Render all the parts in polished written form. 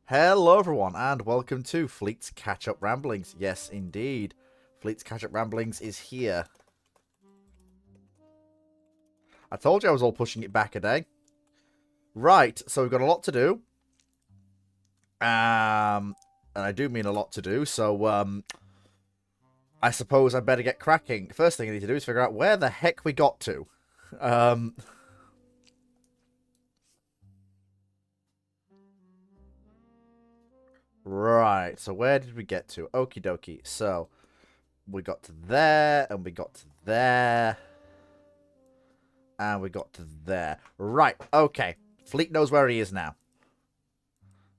Hello everyone and welcome to Fleet's Catch-Up Ramblings. Yes, indeed. Fleet's Catch-Up Ramblings is here. I told you I was all pushing it back a day. Right, so we've got a lot to do. And I do mean a lot to do, so I suppose I better get cracking. First thing I need to do is figure out where the heck we got to. Right, so where did we get to? Okie dokie. So, we got to there, and we got to there. And we got to there. Right, okay. Fleet knows where he is now.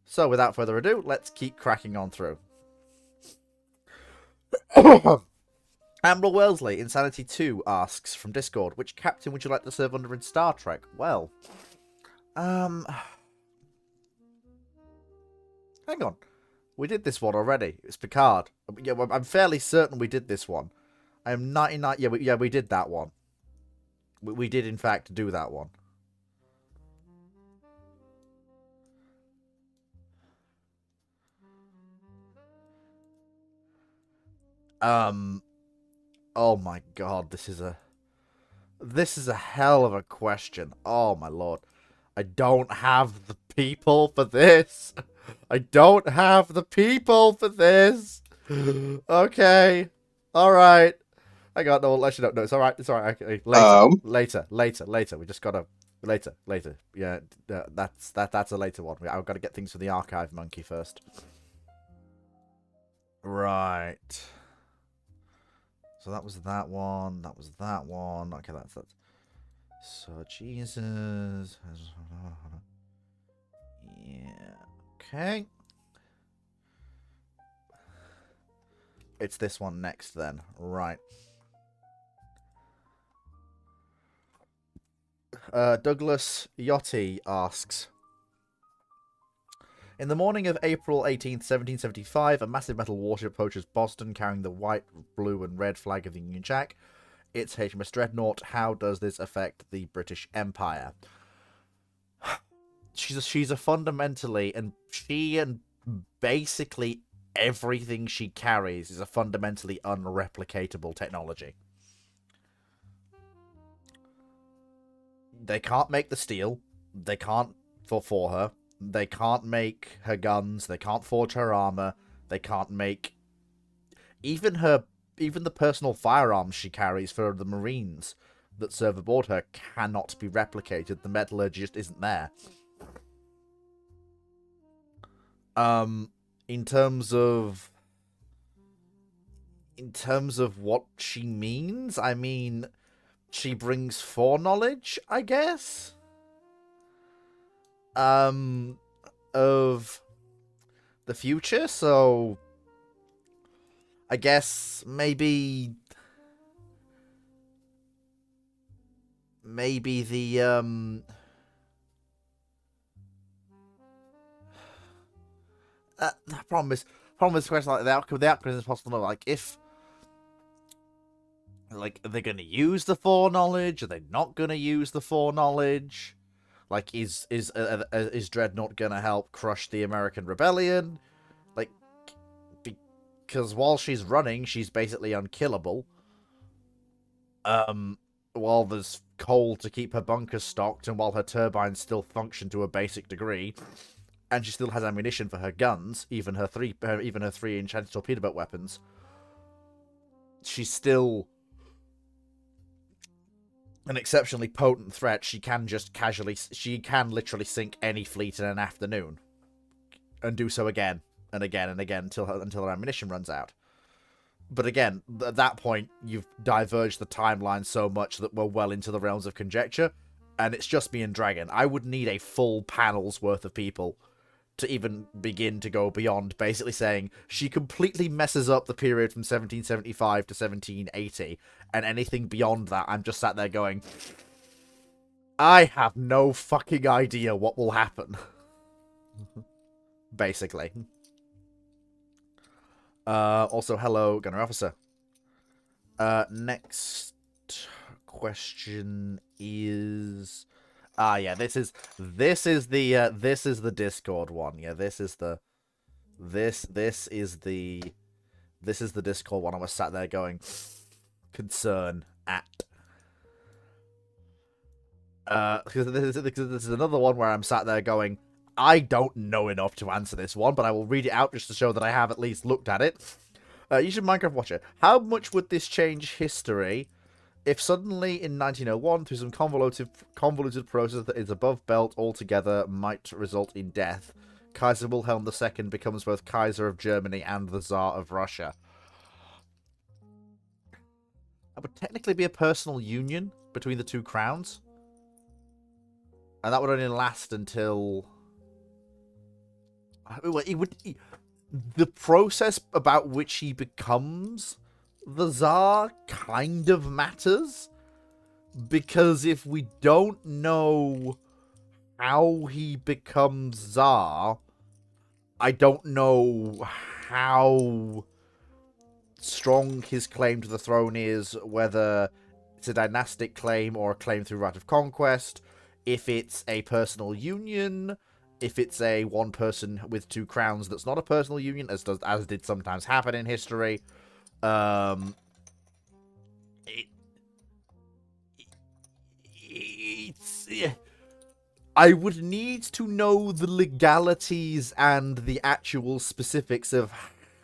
So, without further ado, let's keep cracking on through. Amber Wellesley, Insanity 2, asks from Discord, which captain would you like to serve under in Star Trek? Well, hang on. We did this one already. It's Picard. Yeah, well, I'm fairly certain we did this one. I am 99... Yeah, we did that one. We did, in fact, do that one. Oh my god, this is a hell of a question. Oh my lord. I don't have the people for this. I don't have the people for this. Okay. Alright. I got no, let you know. No, it's alright. It's alright. Okay. Later. We just gotta later. Yeah, that's a later one. I've got to get things for the archive monkey first. Right. So that was that one. That was that one. Okay, that's. So Jesus. Yeah. Okay. It's this one next then. Right. Douglas Yachty asks, in the morning of April 18th, 1775, a massive metal warship approaches Boston carrying the white, blue, and red flag of the Union Jack. It's HMS Dreadnought. How does this affect the British Empire? She's a fundamentally, and basically everything she carries is a fundamentally unreplicatable technology. They can't make the steel. They can't for her. They can't make her guns. They can't forge her armor. They can't make even the personal firearms she carries for the Marines that serve aboard her cannot be replicated. The metallurgy just isn't there. In terms of what she means, I mean, she brings foreknowledge, I guess. Of the future, so I guess maybe the the problem is the question, like the outcome is possible to know, like if are they going to use the foreknowledge? Are they not going to use the foreknowledge? Like, is Dreadnought going to help crush the American rebellion? Like, because while she's running, she's basically unkillable. While there's coal to keep her bunkers stocked, and while her turbines still function to a basic degree, and she still has ammunition for her guns, even her 3-inch anti-torpedo boat weapons, she's still an exceptionally potent threat. She can literally sink any fleet in an afternoon, and do so again and again and again until her ammunition runs out. But again, at that point, you've diverged the timeline so much that we're well into the realms of conjecture, and it's just me and Dragon. I would need a full panel's worth of people to even begin to go beyond basically saying she completely messes up the period from 1775 to 1780, and anything beyond that, I'm just sat there going, I have no fucking idea what will happen. Basically. Also, hello, Gunner Officer. Next question is... Ah, yeah. This is the Discord one. Yeah, this is the Discord one. I was sat there going, concern at. Because this is another one where I'm sat there going, I don't know enough to answer this one, but I will read it out just to show that I have at least looked at it. You should Minecraft watcher. How much would this change history if suddenly in 1901, through some convoluted process that is above belt altogether, might result in death, Kaiser Wilhelm II becomes both Kaiser of Germany and the Tsar of Russia? That would technically be a personal union between the two crowns. And that would only last until... The process about which he becomes the Tsar kind of matters. Because if we don't know how he becomes Tsar, I don't know how strong his claim to the throne is, whether it's a dynastic claim or a claim through right of conquest, if it's a personal union, if it's a one person with two crowns that's not a personal union, as did sometimes happen in history. I would need to know the legalities and the actual specifics of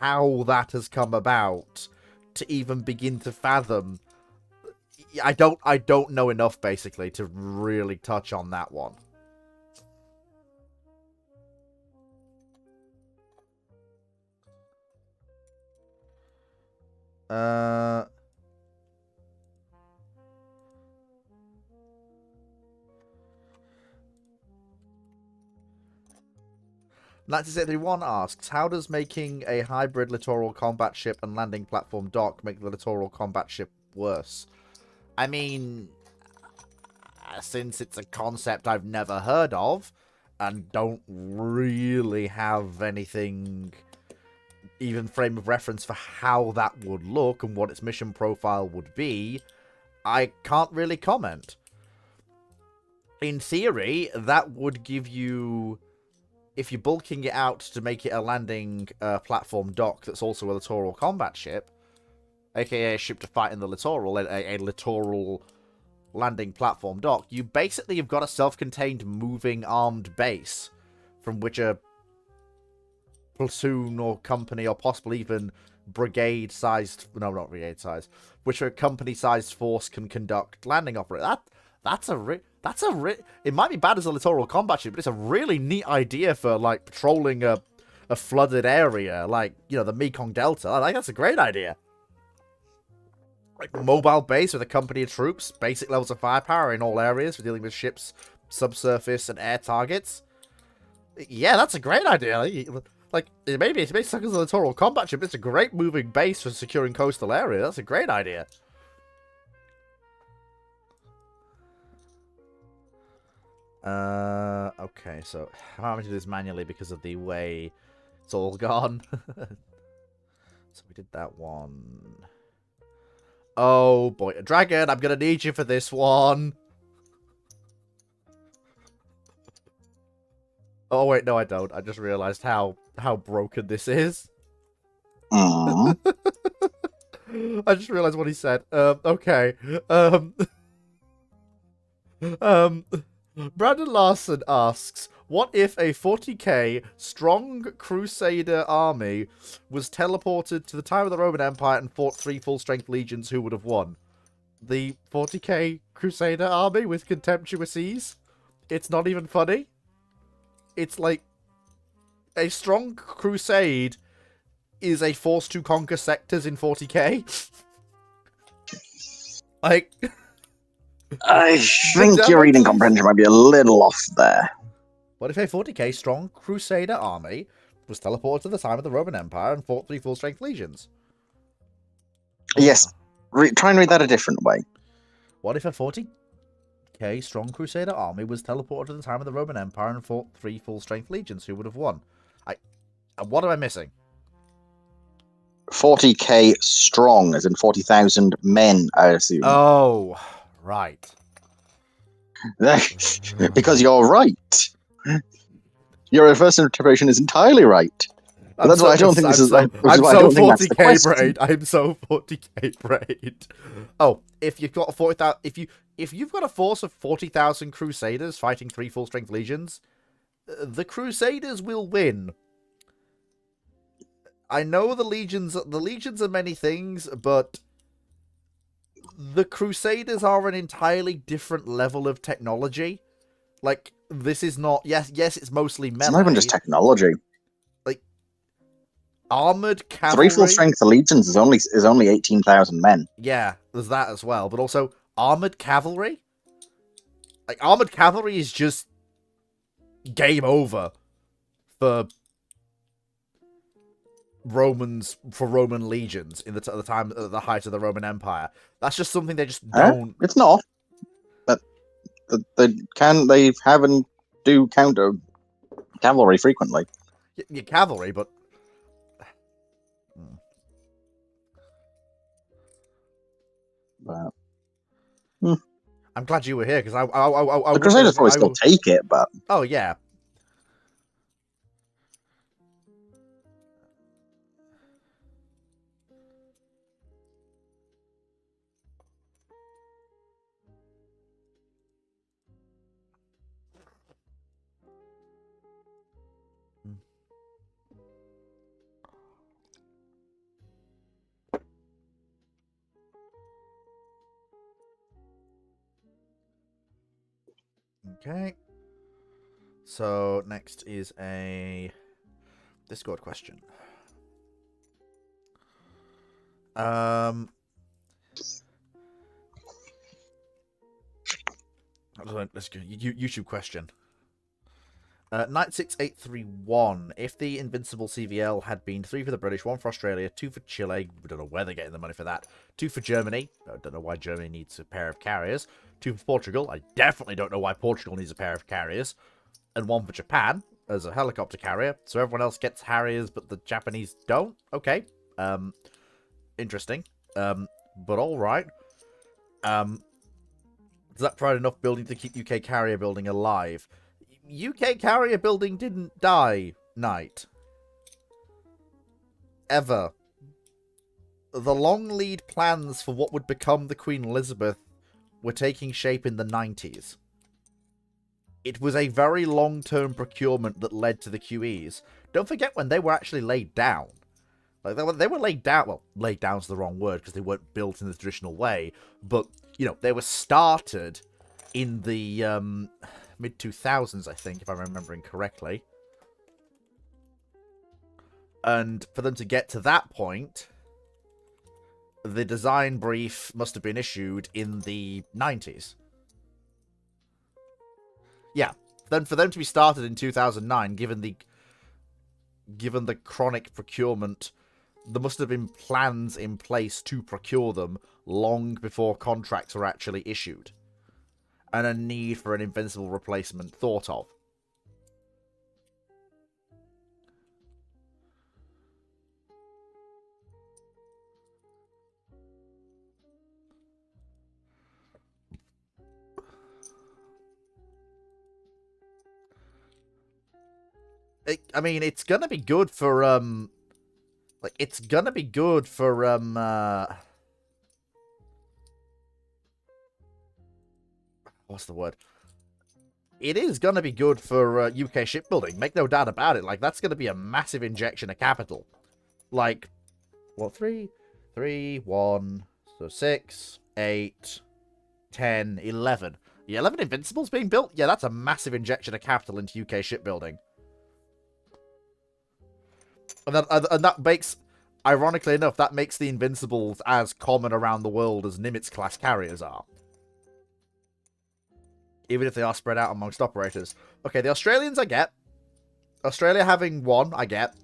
how that has come about to even begin to fathom. I don't know enough, basically, to really touch on that one. Uh... 1971 asks, how does making a hybrid littoral combat ship and landing platform dock make the littoral combat ship worse? I mean, since it's a concept I've never heard of, and don't really have anything, even frame of reference for how that would look and what its mission profile would be, I can't really comment. In theory, that would give you... If you're bulking it out to make it a landing platform dock that's also a littoral combat ship, aka a ship to fight in the littoral, a littoral landing platform dock, you basically have got a self-contained moving armed base from which a platoon or company or possibly even brigade-sized... No, not brigade-sized. Which a company-sized force can conduct landing operations. It might be bad as a littoral combat ship, but it's a really neat idea for, like, patrolling a flooded area, like, you know, the Mekong Delta. I think that's a great idea. Like, a mobile base with a company of troops, basic levels of firepower in all areas for dealing with ships, subsurface, and air targets. Yeah, that's a great idea. Like, maybe it's suck as a littoral combat ship. It's a great moving base for securing coastal area. That's a great idea. Okay, so I'm having to do this manually because of the way it's all gone. So we did that one. Oh boy, Dragon, I'm gonna need you for this one. Oh wait, no I don't. I just realized how broken this is. I just realized what he said. Okay. Brandon Larson asks, what if a 40k strong Crusader army was teleported to the time of the Roman Empire and fought 3 full-strength legions? Who would have won? The 40k Crusader army with contemptuous ease? It's not even funny. It's like a strong crusade is a force to conquer sectors in 40k. Like... I think your reading comprehension might be a little off there. What if a 40k strong Crusader army was teleported to the time of the Roman Empire and fought 3 full-strength legions? Yes. Try and read that a different way. What if a 40k strong Crusader army was teleported to the time of the Roman Empire and fought 3 full-strength legions? Who would have won? What am I missing? 40k strong, as in 40,000 men, I assume. Oh... Right. Because you're right. Your first interpretation is entirely right. But that's why I don't think this is. Which is why I don't think that's the 40k question. braid. I'm so 40k braid. Oh, if you've got a 40,000, if you've got a force of 40,000 Crusaders fighting 3 full-strength legions, the Crusaders will win. I know the legions are many things, but the Crusaders are an entirely different level of technology. Like, this is not... Yes, it's mostly melee. It's not even just technology. Like, armored cavalry... 3 full-strength legions is only 18,000 men. Yeah, there's that as well. But also, armored cavalry? Like, armored cavalry is just game over for Roman legions in the time at the height of the Roman Empire. That's just something they just don't. It's not. But they have and do counter cavalry frequently. Your cavalry, but I'm glad you were here because the Crusaders probably still take it, but oh yeah. Okay. So next is a Discord question. Let's go. YouTube question. Knight6831. If the Invincible CVL had been 3 for the British, 1 for Australia, 2 for Chile, we don't know where they're getting the money for that, 2 for Germany, I don't know why Germany needs a pair of carriers, 2 for Portugal, I definitely don't know why Portugal needs a pair of carriers, and 1 for Japan as a helicopter carrier, so everyone else gets Harriers, but the Japanese don't? Okay. Interesting. But alright. Does that provide enough building to keep UK carrier building alive? UK carrier building didn't die, Knight. Ever. The long lead plans for what would become the Queen Elizabeth were taking shape in the 90s. It was a very long-term procurement that led to the QEs. Don't forget when they were actually laid down. Like they were laid down. Well, laid down's the wrong word because they weren't built in the traditional way. But, you know, they were started in the mid-2000s, I think, if I'm remembering correctly. And for them to get to that point, the design brief must have been issued in the 90s. Yeah, then for them to be started in 2009, given the chronic procurement, there must have been plans in place to procure them long before contracts were actually issued, and a need for an Invincible replacement thought of. I mean, it's gonna be good for, it's gonna be good for, what's the word? It is gonna be good for, UK shipbuilding, make no doubt about it. Like, that's gonna be a massive injection of capital. Like, well, 3, 1, so 6, 8, 10, 11. Yeah, 11 Invincibles being built? Yeah, that's a massive injection of capital into UK shipbuilding. And that makes, ironically enough, that makes the Invincibles as common around the world as Nimitz-class carriers are. Even if they are spread out amongst operators. Okay, the Australians I get. Australia having 1, I get.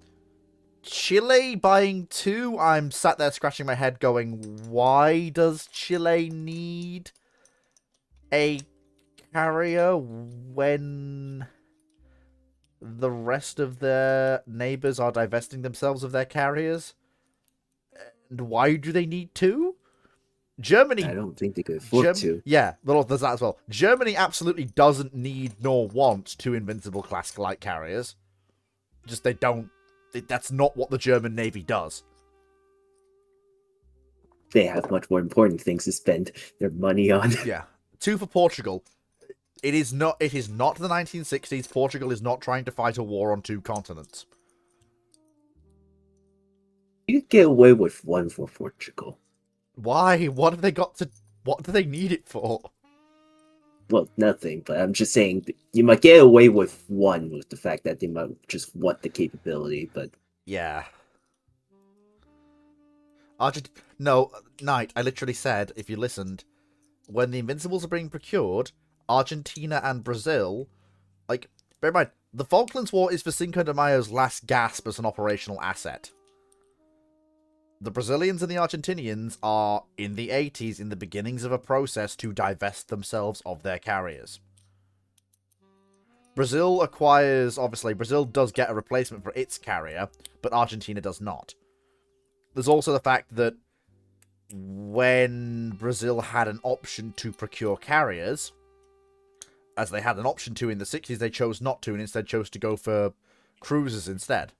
Chile buying 2, I'm sat there scratching my head going, why does Chile need a carrier when the rest of their neighbors are divesting themselves of their carriers? And why do they need 2? Germany, I don't think they could afford to. Yeah, well, there's that as well. Germany absolutely doesn't need nor want two invincible class light carriers. Just they don't. That's not what the German Navy does. They have much more important things to spend their money on. Yeah, two for Portugal. It is not the 1960s. Portugal is not trying to fight a war on two continents. You could get away with one for Portugal. Why? What have they got to... What do they need it for? Well, nothing, but I'm just saying you might get away with one with the fact that they might just want the capability, but... Yeah. No, Knight, I literally said, if you listened, when the Invincibles are being procured, Argentina and Brazil... Like, bear in mind, the Falklands War is for Cinco de Mayo's last gasp as an operational asset. The Brazilians and the Argentinians are, in the 80s, in the beginnings of a process to divest themselves of their carriers. Brazil does get a replacement for its carrier, but Argentina does not. There's also the fact that when Brazil had an option to procure carriers, as they had an option to in the 60s, they chose not to and instead chose to go for cruisers instead.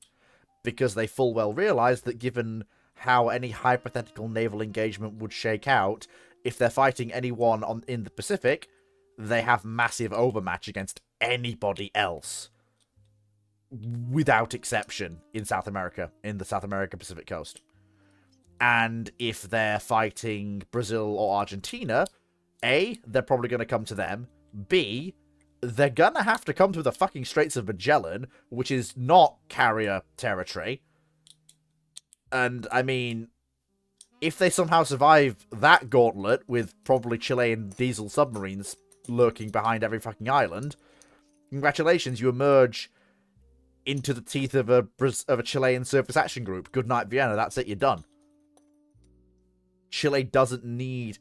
Because they full well realized that given how any hypothetical naval engagement would shake out, if they're fighting anyone in the Pacific, they have massive overmatch against anybody else. Without exception in South America, in the South America Pacific coast. And if they're fighting Brazil or Argentina, A, they're probably going to come to them. B, they're going to have to come through the fucking Straits of Magellan, which is not carrier territory. And, I mean, if they somehow survive that gauntlet with probably Chilean diesel submarines lurking behind every fucking island, congratulations, you emerge into the teeth of a Chilean surface action group. Good night, Vienna. That's it. You're done. Chile doesn't need...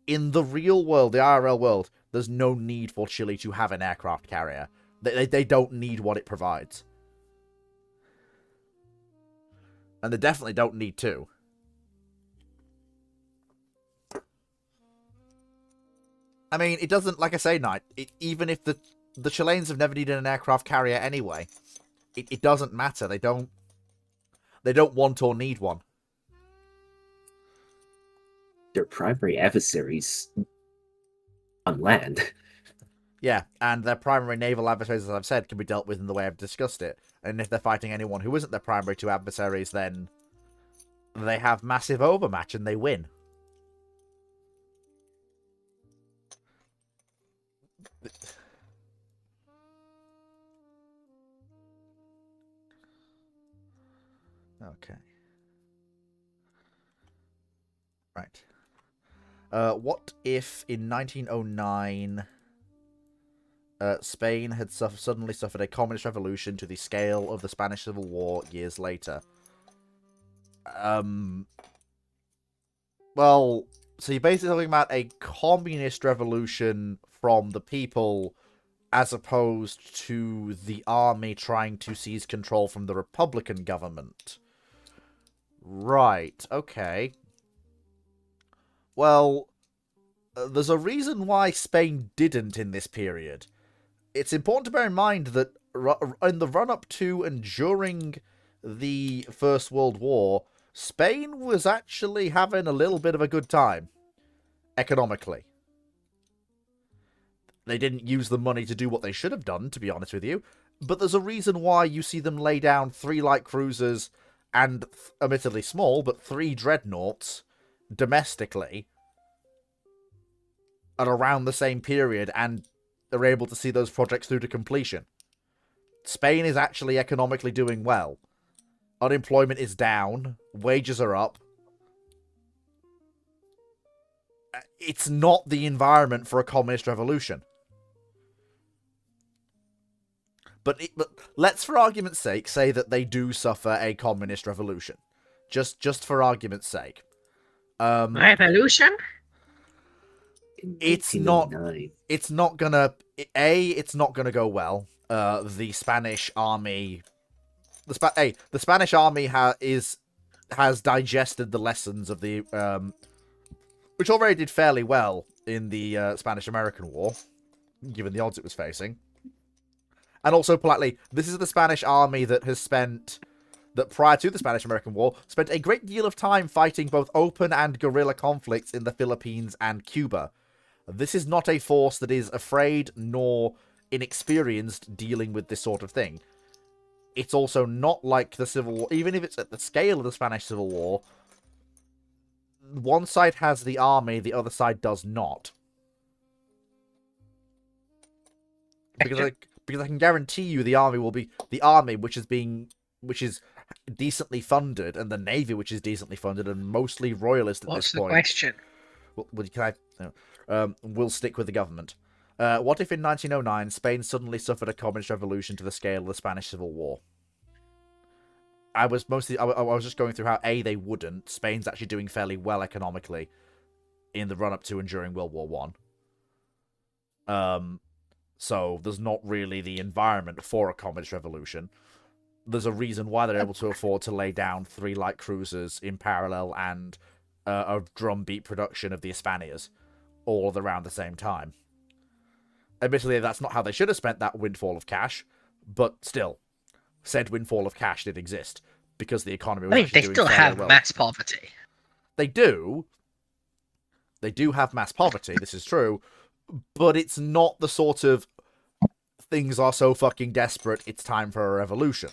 In the real world, the IRL world, there's no need for Chile to have an aircraft carrier. They don't need what it provides. And they definitely don't need two. I mean, it doesn't, like I say, Knight, even if the Chileans have never needed an aircraft carrier anyway, it doesn't matter. They don't want or need one. Their primary adversaries on land. Yeah, and their primary naval adversaries, as I've said, can be dealt with in the way I've discussed it. And if they're fighting anyone who isn't their primary two adversaries, then they have massive overmatch and they win. Okay. Right. What if in 1909... Spain had suddenly suffered a communist revolution to the scale of the Spanish Civil War years later? Well, so you're basically talking about a communist revolution from the people as opposed to the army trying to seize control from the Republican government. Right, okay. Well, there's a reason why Spain didn't in this period. It's important to bear in mind that in the run-up to and during the First World War, Spain was actually having a little bit of a good time, economically. They didn't use the money to do what they should have done, to be honest with you, but there's a reason why you see them lay down 3 light cruisers and, admittedly small, but 3 dreadnoughts domestically at around the same period, and they're able to see those projects through to completion. Spain is actually economically doing well. Unemployment is down. Wages are up. It's not the environment for a communist revolution. But let's, for argument's sake, say that they do suffer a communist revolution. Just for argument's sake. Revolution? It's not gonna go well. The Spanish army, the Spanish army is has digested the lessons of the which already did fairly well in the Spanish-American War, given the odds it was facing. And also, politely, this is the Spanish army that prior to the Spanish-American War, spent a great deal of time fighting both open and guerrilla conflicts in the Philippines and Cuba. This is not a force that is afraid nor inexperienced dealing with this sort of thing. It's also not like the Civil War, even if it's at the scale of the Spanish Civil War. One side has the army, the other side does not. Because I can guarantee you the army will be the army which is decently funded, and the navy which is decently funded and mostly royalist at this point. What's the question? Will stick with the government. What if in 1909 Spain suddenly suffered a communist revolution to the scale of the Spanish Civil War? I was just going through how they wouldn't. Spain's actually doing fairly well economically in the run up to and during World War One. So there's not really the environment for a communist revolution. There's a reason why they're able to afford to lay down 3 light cruisers in parallel and a drumbeat production of the Hispanias all around the same time. Admittedly, that's not how they should have spent that windfall of cash, but still, said windfall of cash did exist because the economy was actually doing fairly well. They still have mass poverty. They do. They do have mass poverty, this is true, but it's not the sort of things are so fucking desperate, it's time for a revolution.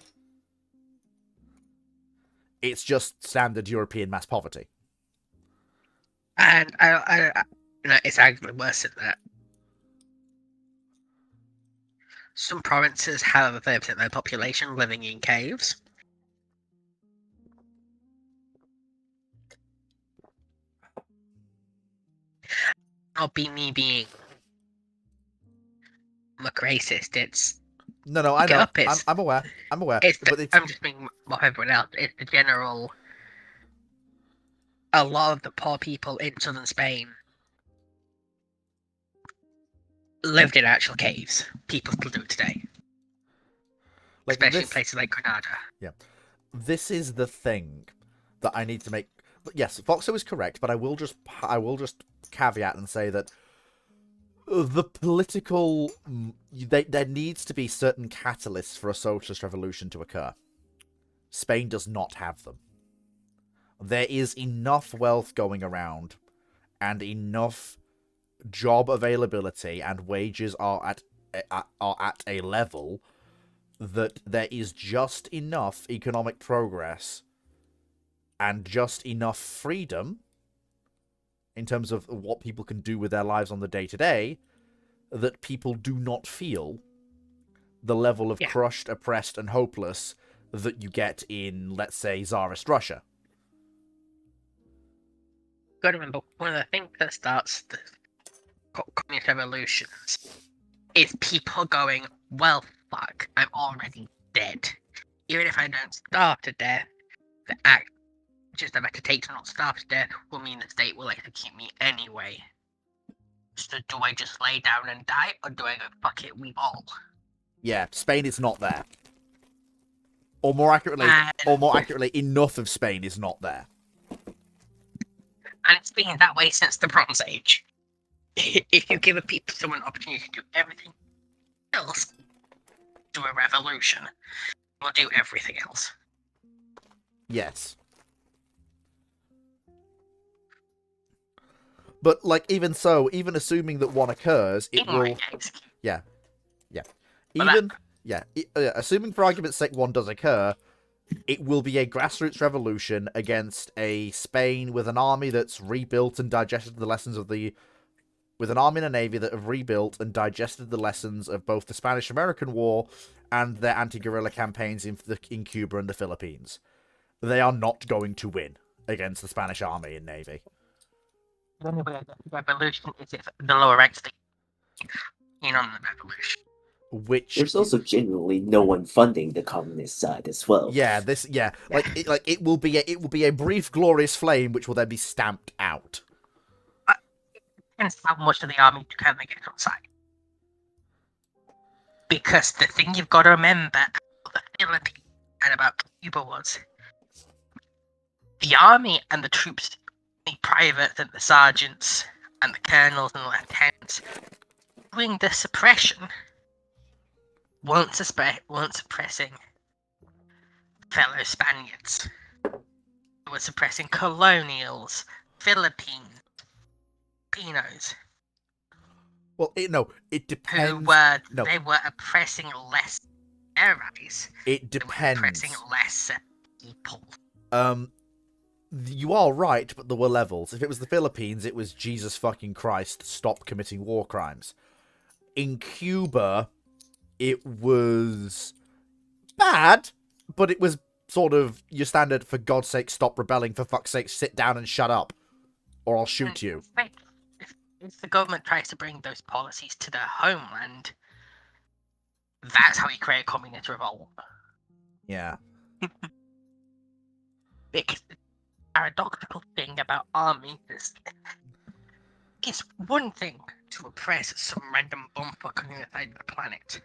It's just standard European mass poverty. And it's actually worse than that. Some provinces have a 30% of their population living in caves. Not be me being racist. It's no. I know. I'm aware. I'm just being more everyone else. It's the general. A lot of the poor people in southern Spain lived in actual caves. People still do it today, especially in places like Granada. Yeah, this is the thing that I need to make. Yes, Foxo is correct, but I will just caveat and say that the political there needs to be certain catalysts for a socialist revolution to occur. Spain does not have them. There is enough wealth going around and enough job availability, and wages are at a level that there is just enough economic progress and just enough freedom in terms of what people can do with their lives on the day-to-day that people do not feel the level of crushed, oppressed, and hopeless that you get in, let's say, Tsarist Russia. Got to remember, one of the things that starts the communist revolutions is people going, well, fuck, I'm already dead. Even if I don't starve to death, the act just that I could take to not starve to death will mean the state will execute me anyway. So do I just lay down and die, or do I go, fuck it, we all? Yeah, Spain is not there. Or more accurately, enough of Spain is not there. And it's been that way since the Bronze Age. If you give someone an opportunity to do everything else, do a revolution, we'll do everything else. Yes. But, even so, even assuming that one occurs, it will... Yeah. Assuming for argument's sake one does occur, it will be a grassroots revolution against a Spain with an army that's rebuilt and digested the lessons of the... With an army and a navy that have rebuilt and digested the lessons of both the Spanish-American War and their anti-guerrilla campaigns in Cuba and the Philippines. They are not going to win against the Spanish army and navy. The only way the revolution is if the lower ranks on the revolution. There's also generally no one funding the communist side as well. Yeah, it will be a brief glorious flame which will then be stamped out. And how much of the army can they get on side? Because the thing you've got to remember about the Philippines and about Cuba was The army and the troops, the privates and the sergeants and the colonels and the lieutenants, doing the suppression, weren't suppressing fellow Spaniards. They were suppressing colonials, Filipinos, Well, it who depends. were No, they were oppressing less allies. it They were oppressing depends. less people. You are right, but there were levels. If it was the Philippines, it was Jesus fucking Christ, stop committing war crimes. In Cuba, it was bad, but it was sort of your standard, for God's sake, stop rebelling, for fuck's sake, sit down and shut up, or I'll shoot you. If the government tries to bring those policies to their homeland, that's how you create a communist revolt. Yeah. Because the paradoxical thing about armies is it's one thing to oppress some random bumfuck on the other side of the planet.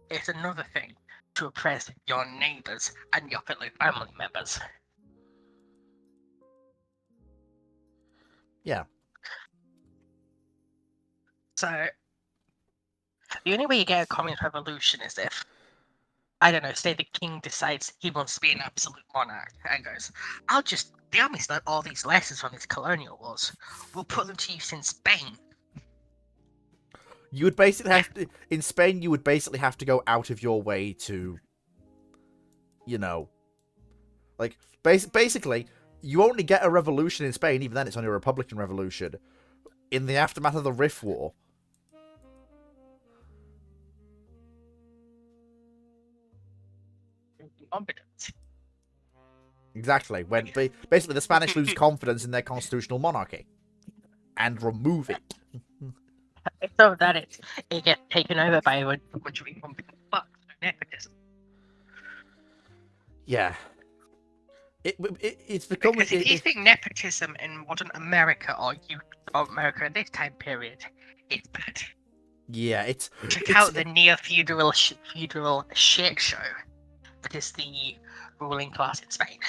It's another thing to oppress your neighbours and your fellow family members. Yeah. So, the only way you get a communist revolution is if, I don't know, say the king decides he wants to be an absolute monarch and goes, the army's learned all these lessons from these colonial wars. We'll put them to use in Spain. You would basically have to, in Spain, you would basically have to go out of your way to, you know, like, basically, you only get a revolution in Spain, even then it's only a Republican revolution, in the aftermath of the Rif War. Competence. Exactly. When basically the Spanish lose confidence in their constitutional monarchy and remove it. So that it gets taken over by a bunch of incompetent fucks and nepotism. Yeah. It's becoming. Because if you think nepotism in modern America or America in this time period, it's bad. Yeah, it's. Check out the neo-feudal feudal shit show that is the ruling class in Spain.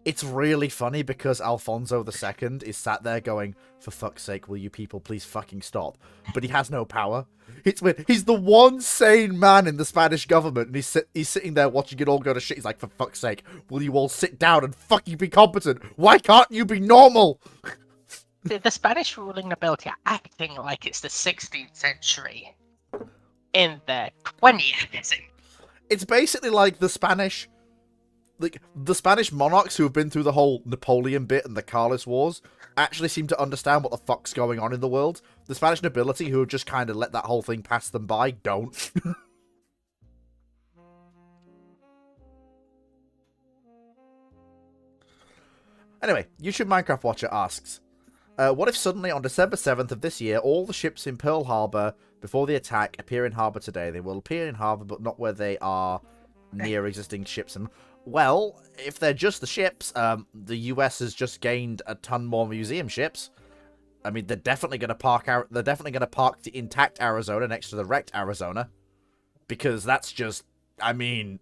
It's really funny because Alfonso II is sat there going, "For fuck's sake, will you people please fucking stop?" But he has no power. It's weird. He's the one sane man in the Spanish government, and he's sitting there watching it all go to shit. He's like, "For fuck's sake, will you all sit down and fucking be competent? Why can't you be normal?" The Spanish ruling nobility are acting like it's the 16th century in the 20th. It's basically like the Spanish monarchs who have been through the whole Napoleon bit and the Carlist Wars actually seem to understand what the fuck's going on in the world. The Spanish nobility, who have just kind of let that whole thing pass them by, don't. Anyway, YouTube Minecraft Watcher asks, what if suddenly on December 7th of this year, all the ships in Pearl Harbor before the attack appear in harbor today? They will appear in harbor, but not where they are near existing ships. And well, if they're just the ships, the US has just gained a ton more museum ships. I mean, they're definitely going to park the intact Arizona next to the wrecked Arizona, because that's just, I mean,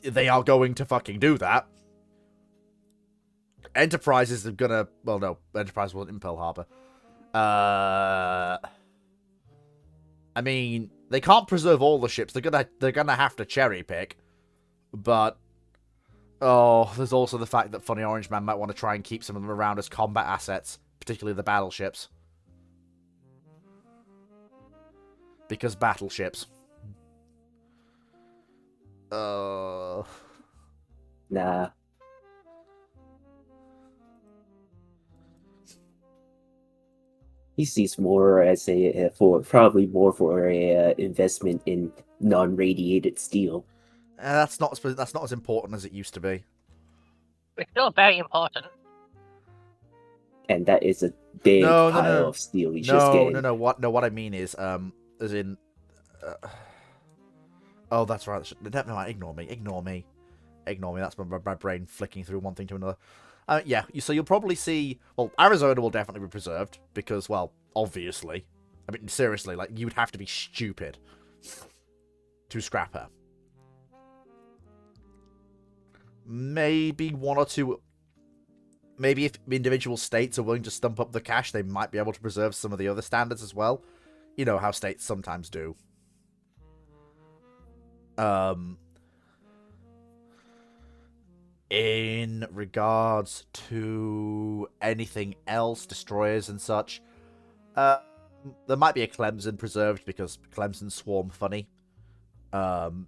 they are going to fucking do that. Enterprise is gonna, well, no, Enterprise wasn't in Pearl Harbor. I mean, they can't preserve all the ships. They're gonna have to cherry pick. But there's also the fact that Funny Orange Man might want to try and keep some of them around as combat assets, particularly the battleships. Because battleships. Nah. He sees more as probably more for a investment in non-radiated steel. That's not as important as it used to be. It's still very important. And that is a big pile of steel. What I mean is, as in, oh, that's right. Never mind. Ignore me. That's my brain flicking through one thing to another. Yeah, so you'll probably see... Well, Arizona will definitely be preserved, because, well, obviously. I mean, seriously, like, you would have to be stupid to scrap her. Maybe one or two maybe if individual states are willing to stump up the cash, they might be able to preserve some of the other standards as well. You know how states sometimes do. In regards to anything else, destroyers and such, there might be a Clemson preserved because Clemson swarm funny. The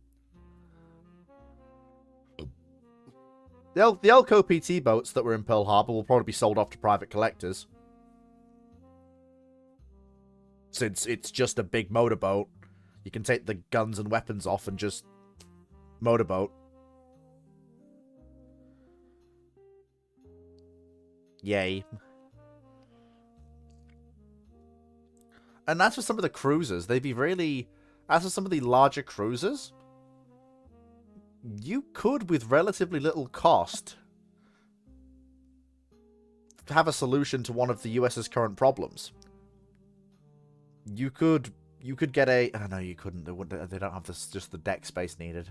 Elko PT boats that were in Pearl Harbor will probably be sold off to private collectors. Since it's just a big motorboat, you can take the guns and weapons off and just motorboat. Yay. And as for some of the cruisers, they'd be really... As for some of the larger cruisers, you could, with relatively little cost, have a solution to one of the US's current problems. You could get a... Oh, no, you couldn't. They don't have just the deck space needed.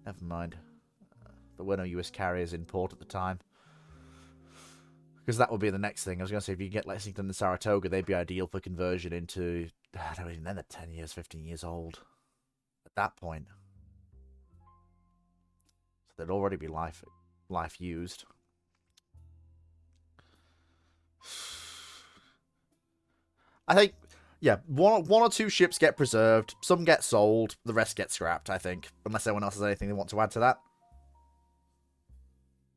Never mind. There were no US carriers in port at the time. Because that would be the next thing. I was going to say, if you get Lexington and Saratoga, they'd be ideal for conversion into... I don't even know, they're 10 years, 15 years old. At that point. So they'd already be life used. I think, yeah, one or two ships get preserved, some get sold, the rest get scrapped, I think. Unless anyone else has anything they want to add to that.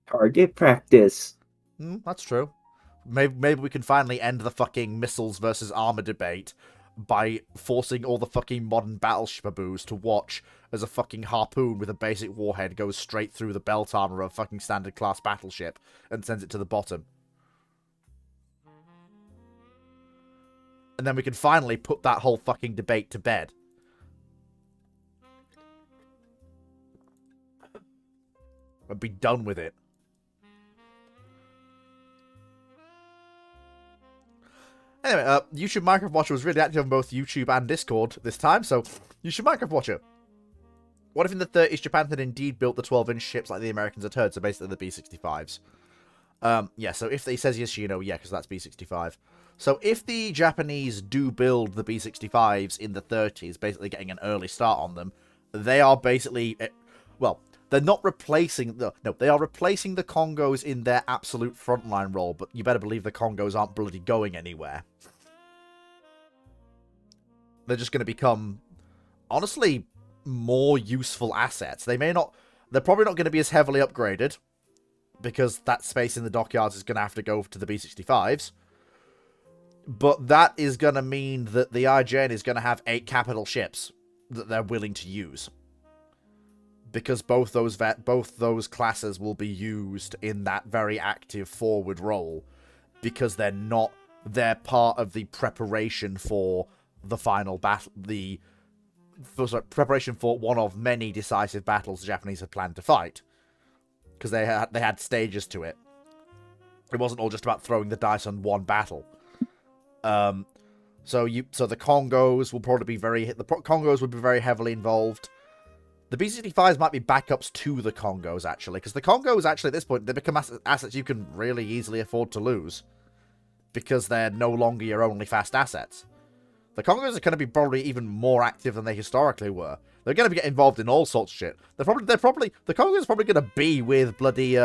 Target practice. That's true. Maybe we can finally end the fucking missiles versus armor debate by forcing all the fucking modern battleship aboos to watch as a fucking harpoon with a basic warhead goes straight through the belt armor of a fucking standard class battleship and sends it to the bottom. And then we can finally put that whole fucking debate to bed. And be done with it. Anyway, YouTube Minecraft Watcher was really active on both YouTube and Discord this time, so YouTube Minecraft Watcher. What if in the 30s Japan had indeed built the 12-inch ships like the Americans had heard, so basically the B-65s? Yeah, so if he says yes, you know, yeah, because that's B-65. So if the Japanese do build the B-65s in the 30s, basically getting an early start on them, they are basically, well, they're not replacing they are replacing the Congos in their absolute frontline role, but you better believe the Congos aren't bloody going anywhere. They're just going to become, honestly, more useful assets. They're probably not going to be as heavily upgraded, because that space in the dockyards is going to have to go to the B-65s. But that is going to mean that the IJN is going to have 8 capital ships that they're willing to use. Because both those classes will be used in that very active forward role. Because they're part of the preparation for the final battle, preparation for one of many decisive battles the Japanese had planned to fight. Because they had stages to it. It wasn't all just about throwing the dice on one battle. So the Congos will probably be Congos would be very heavily involved. The B-65s might be backups to the Congos, actually, because the Congos, actually, at this point, they become assets you can really easily afford to lose, because they're no longer your only fast assets. The Congos are going to be probably even more active than they historically were. They're going to get involved in all sorts of shit. The Congos are probably going to be with bloody,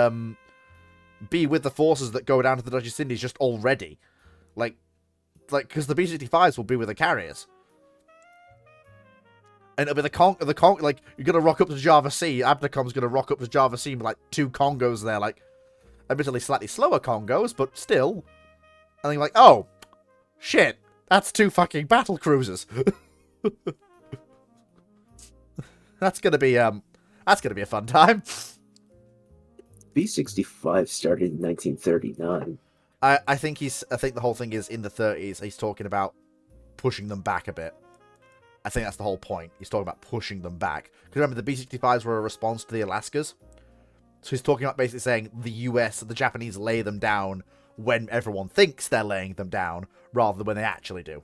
be with the forces that go down to the Dutch East Indies just already. Because the B-65s will be with the carriers. And it'll be you're going to rock up to Java Sea, Abdicom's going to rock up to Java Sea with, 2 Congos there, admittedly slightly slower Congos, but still. And you're like, oh, shit, that's 2 fucking battle cruisers. That's going to be a fun time. B-65 started in 1939. I think the whole thing is in the 30s, he's talking about pushing them back a bit. I think that's the whole point. He's talking about pushing them back. Because remember, the B-65s were a response to the Alaskas. So he's talking about basically saying the Japanese lay them down when everyone thinks they're laying them down, rather than when they actually do.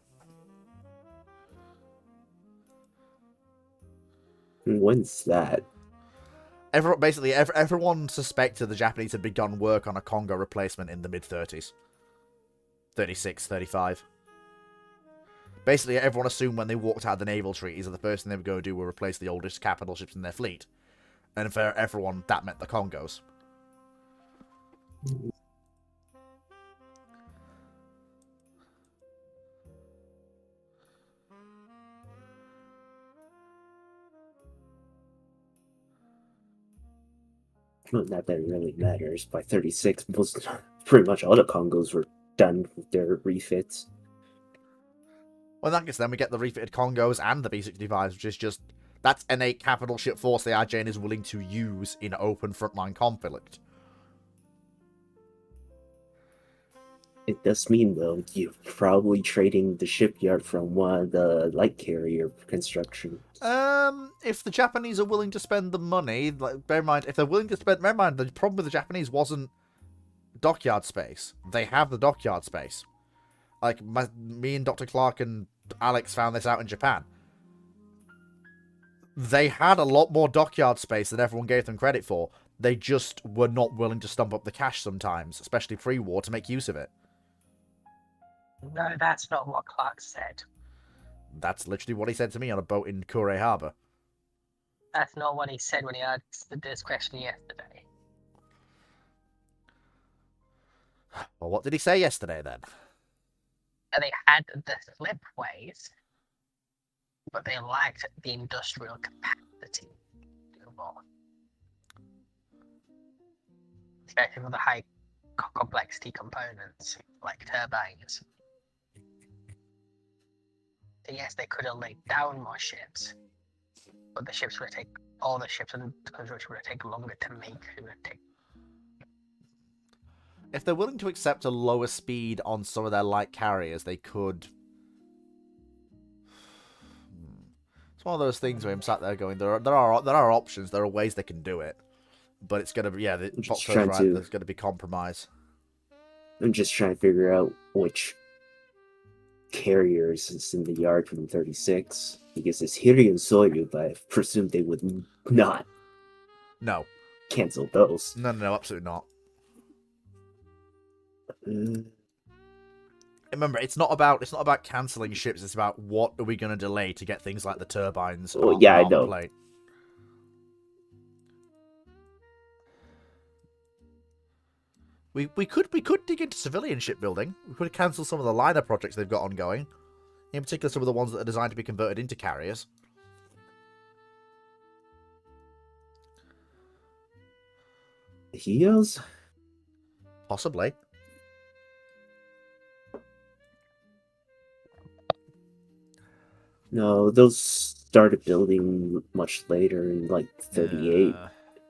When's that? Everyone suspected the Japanese had begun work on a Congo replacement in the mid-30s. 36, 35. Basically, everyone assumed when they walked out of the naval treaties that the first thing they were going to do were replace the oldest capital ships in their fleet. And for everyone, that meant the Congos. Well, not that it really matters. By 36, pretty much all the Congos were done with their refits. Well, in that case, then we get the refitted Congos and the B-65s, which is just... That's innate capital ship force the IJN is willing to use in open frontline conflict. It does mean, though, you're probably trading the shipyard from one of the light carrier construction. If the Japanese are willing to spend the money, like, bear in mind, if they're willing to spend... Bear in mind, the problem with the Japanese wasn't dockyard space. They have the dockyard space. Like, me and Dr. Clark and Alex found this out in Japan. They had a lot more dockyard space than everyone gave them credit for. They just were not willing to stump up the cash sometimes, especially pre-war, to make use of it. No, that's not what Clark said. That's literally what he said to me on a boat in Kure Harbor. That's not what he said when he asked this question yesterday. Well, what did he say yesterday, then? And they had the slipways, but they lacked the industrial capacity to do more. Especially for the high complexity components, like turbines. So yes, they could have laid down more ships, but the ships would take... All the ships and construction would have taken longer to make. It would take... If they're willing to accept a lower speed on some of their light carriers, they could... It's one of those things where I'm sat there going, there are options, there are ways they can do it. But it's going to be, yeah, Fox is right, there's going to be compromise. I'm just trying to figure out which carriers is in the yard from 36. Because it's Hiri and Soyu, but I presume they would not No. cancel those. No, absolutely not. Remember, it's not about cancelling ships, it's about what are we going to delay to get things like the turbines Well, on, yeah, I on the know. plate. We could dig into civilian shipbuilding. We could cancel some of the liner projects they've got ongoing. In particular, some of the ones that are designed to be converted into carriers. Heos? Possibly. No, those started building much later in like 38.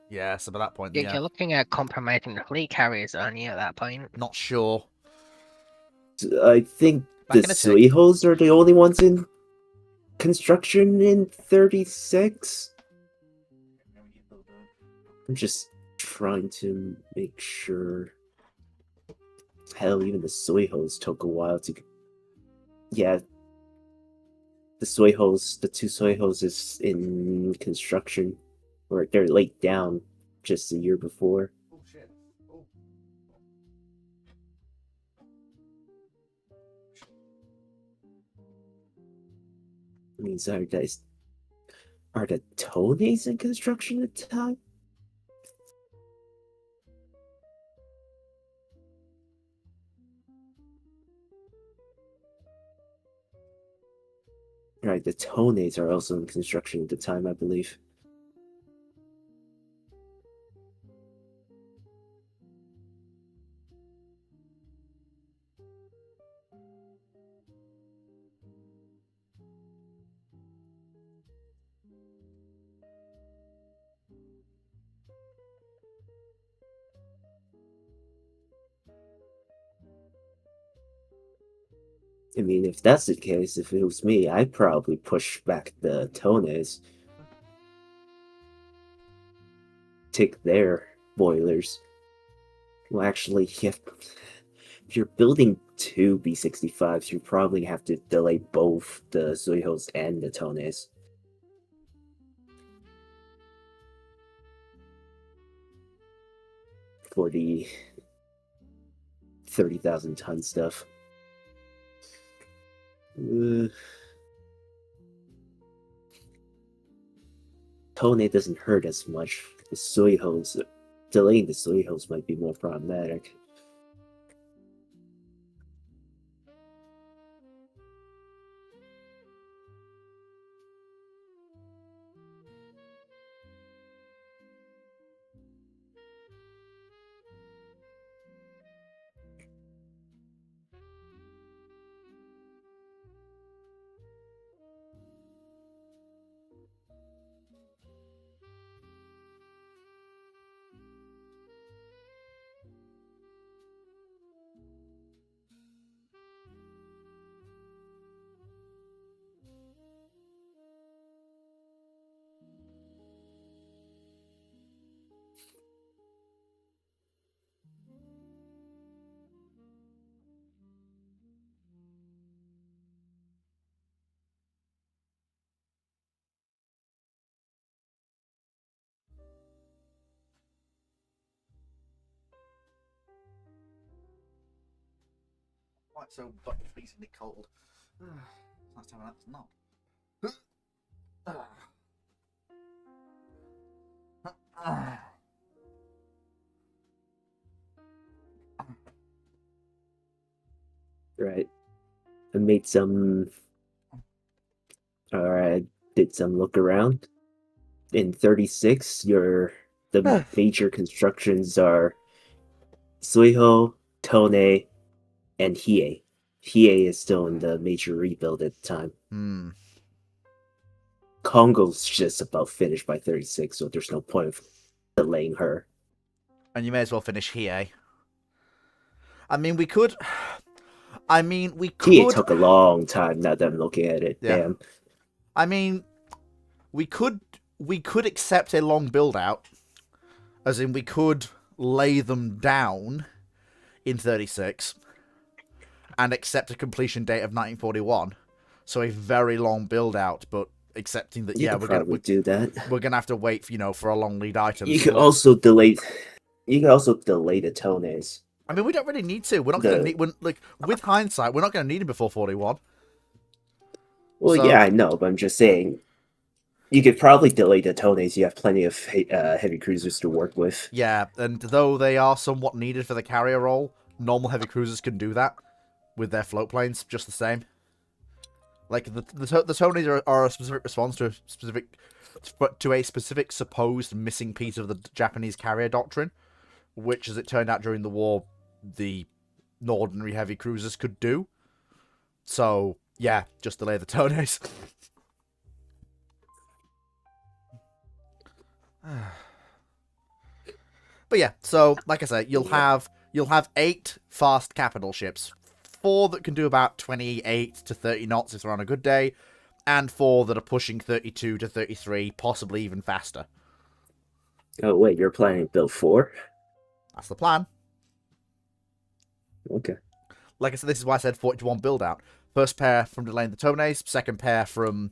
Yeah, so by that point, You're looking at compromising the fleet carriers, aren't you, at that point? Not sure. I think Back the in a tick. Suihos are the only ones in construction in 36. I'm just trying to make sure. Hell, even the Suihos took a while to... Yeah. The two Suihos is in construction. Or they're laid down just a year before. Oh, shit. Oh. I mean, are the Tones in construction at the time? Right, the Tones are also in construction at the time, I believe. I mean, if that's the case, if it was me, I'd probably push back the Tones. Take their boilers. Well, actually, if you're building two B-65s, you probably have to delay both the Suihos and the Tones. for the 30,000 ton stuff. Tone doesn't hurt as much. The soy hose, delaying the soy hose might be more problematic. Why it's so butt-freezingly cold? Last time that's not. Right. I made some. Or I did some look around. In 36, the major constructions are Suiho, Tone, and Hiei. Hiei is still in the major rebuild at the time. Congo's just about finished by 36, so there's no point of delaying her. And you may as well finish Hiei. I mean, we could. Hiei took a long time now that I'm looking at it. Yeah. Damn. I mean, we could accept a long build out, as in we could lay them down in 36 and accept a completion date of 1941. So a very long build out, but accepting that we're gonna do that. We're gonna have to wait, for a long lead item. You can also delay. You can also delay the Tones. I mean, we don't really need to. We're not gonna need. With hindsight, we're not gonna need it before 41. Well, yeah, I know, but I'm just saying. You could probably delay the Tones. You have plenty of heavy cruisers to work with. Yeah, and though they are somewhat needed for the carrier role, normal heavy cruisers can do that with their float planes just the same. Like the Tones are a specific response to a specific supposed missing piece of the Japanese carrier doctrine, which, as it turned out during the war, the ordinary heavy cruisers could do. So yeah, just delay the Tones. But yeah, so like I say, you'll have 8 fast capital ships, 4 that can do about 28 to 30 knots if they're on a good day, and 4 that are pushing 32 to 33, possibly even faster. Oh wait, you're planning to build 4? That's the plan. Okay. Like I said, this is why I said 40 to 1 build out. First pair from delaying the Tones, second pair from,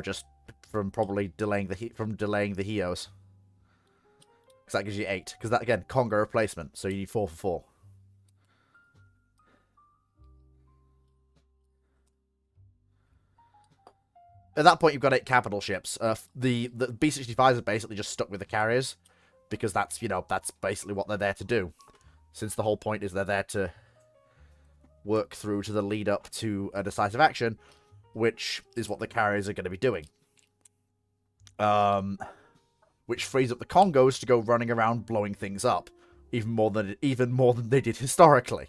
just from probably delaying the Hios. Because that gives you 8. Because that, again, Congo replacement. So you need 4 for 4. At that point, you've got 8 capital ships. The B-65s are basically just stuck with the carriers. Because that's, that's basically what they're there to do. Since the whole point is they're there to work through to the lead up to a decisive action. Which is what the carriers are going to be doing. Which frees up the Congos to go running around blowing things up, even more than they did historically.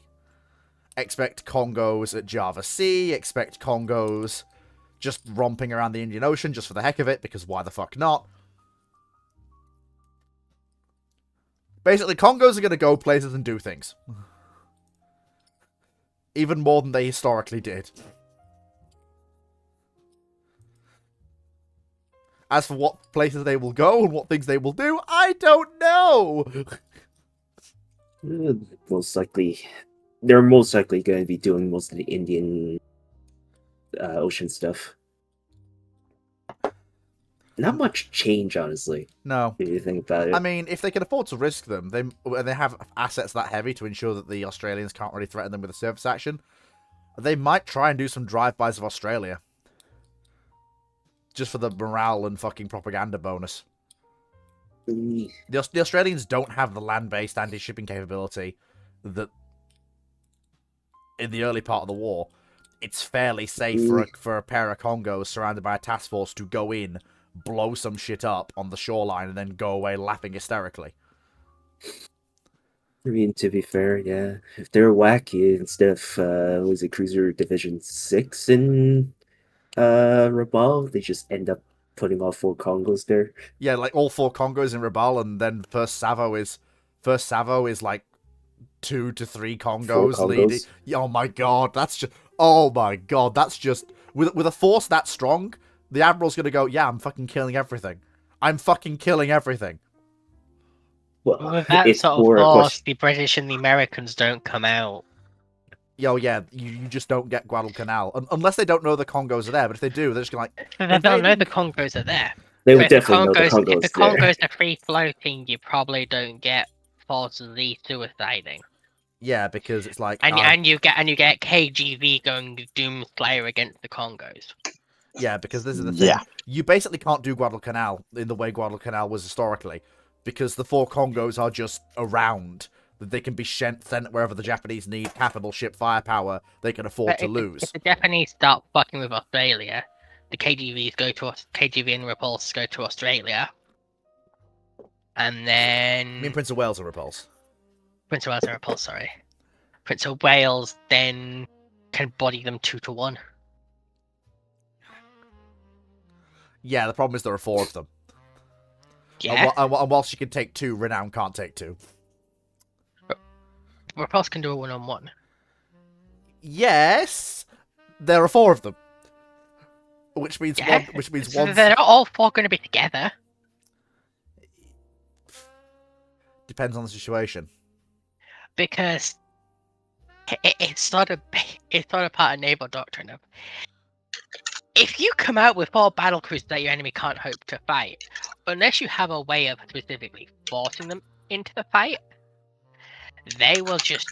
Expect Congos at Java Sea, expect Congos just romping around the Indian Ocean just for the heck of it, because why the fuck not? Basically, Congos are going to go places and do things. Even more than they historically did. As for what places they will go and what things they will do, I don't know! They're most likely going to be doing most of the Indian Ocean stuff. not much change, honestly. No. If you think about it. I mean, if they can afford to risk them, they have assets that heavy to ensure that the Australians can't really threaten them with a surface action. They might try and do some drive-bys of Australia. Just for the morale and fucking propaganda bonus. Mm, The Australians don't have the land-based anti-shipping capability that in the early part of the war. It's fairly safe for a pair of Congos surrounded by a task force to go in, blow some shit up on the shoreline, and then go away laughing hysterically. I mean, to be fair, yeah. If they're wacky, instead of was it Cruiser Division 6 in Rabaul, they just end up putting all 4 Congos there. Yeah, like all 4 Congos in Rabaul, and then first Savo is like 2 to 3 Congos leading. Oh my god, that's just. Oh my god, that's just with a force that strong. The Admiral's gonna go. Yeah, I'm fucking killing everything. I'm fucking killing everything. Well, With that it's sort of more a force, question. the British and the Americans don't come out. Yo, yeah, you just don't get Guadalcanal unless they don't know the Congos are there. But if they do, they're just gonna like. They don't know the Congos are there. They would If the definitely know the Congos, Congos if the there. Congos are free floating, you probably don't get forces of suiciding. Yeah, because it's like. And you get KGV going Doomslayer against the Congos. Yeah, because this is the thing. Yeah. You basically can't do Guadalcanal in the way Guadalcanal was historically, because the 4 Congos are just around. That they can be sent wherever the Japanese need capital ship firepower they can afford But to if lose. the Japanese start fucking with Australia, the KGV and Repulse go to Australia, and then I mean, Prince of Wales are repulse. Prince of Wales and Repulse, sorry. Prince of Wales then can body them 2-1. Yeah, the problem is there are 4 of them. Yeah, And whilst you can take 2, Renown can't take 2. Repulse can do a 1-on-1. Yes, there are 4 of them. Which means Yeah, so one. they're not all 4 going to be together. Depends on the situation. Because it's sort of part of naval doctrine of if you come out with 4 battle cruisers that your enemy can't hope to fight, unless you have a way of specifically forcing them into the fight, they will just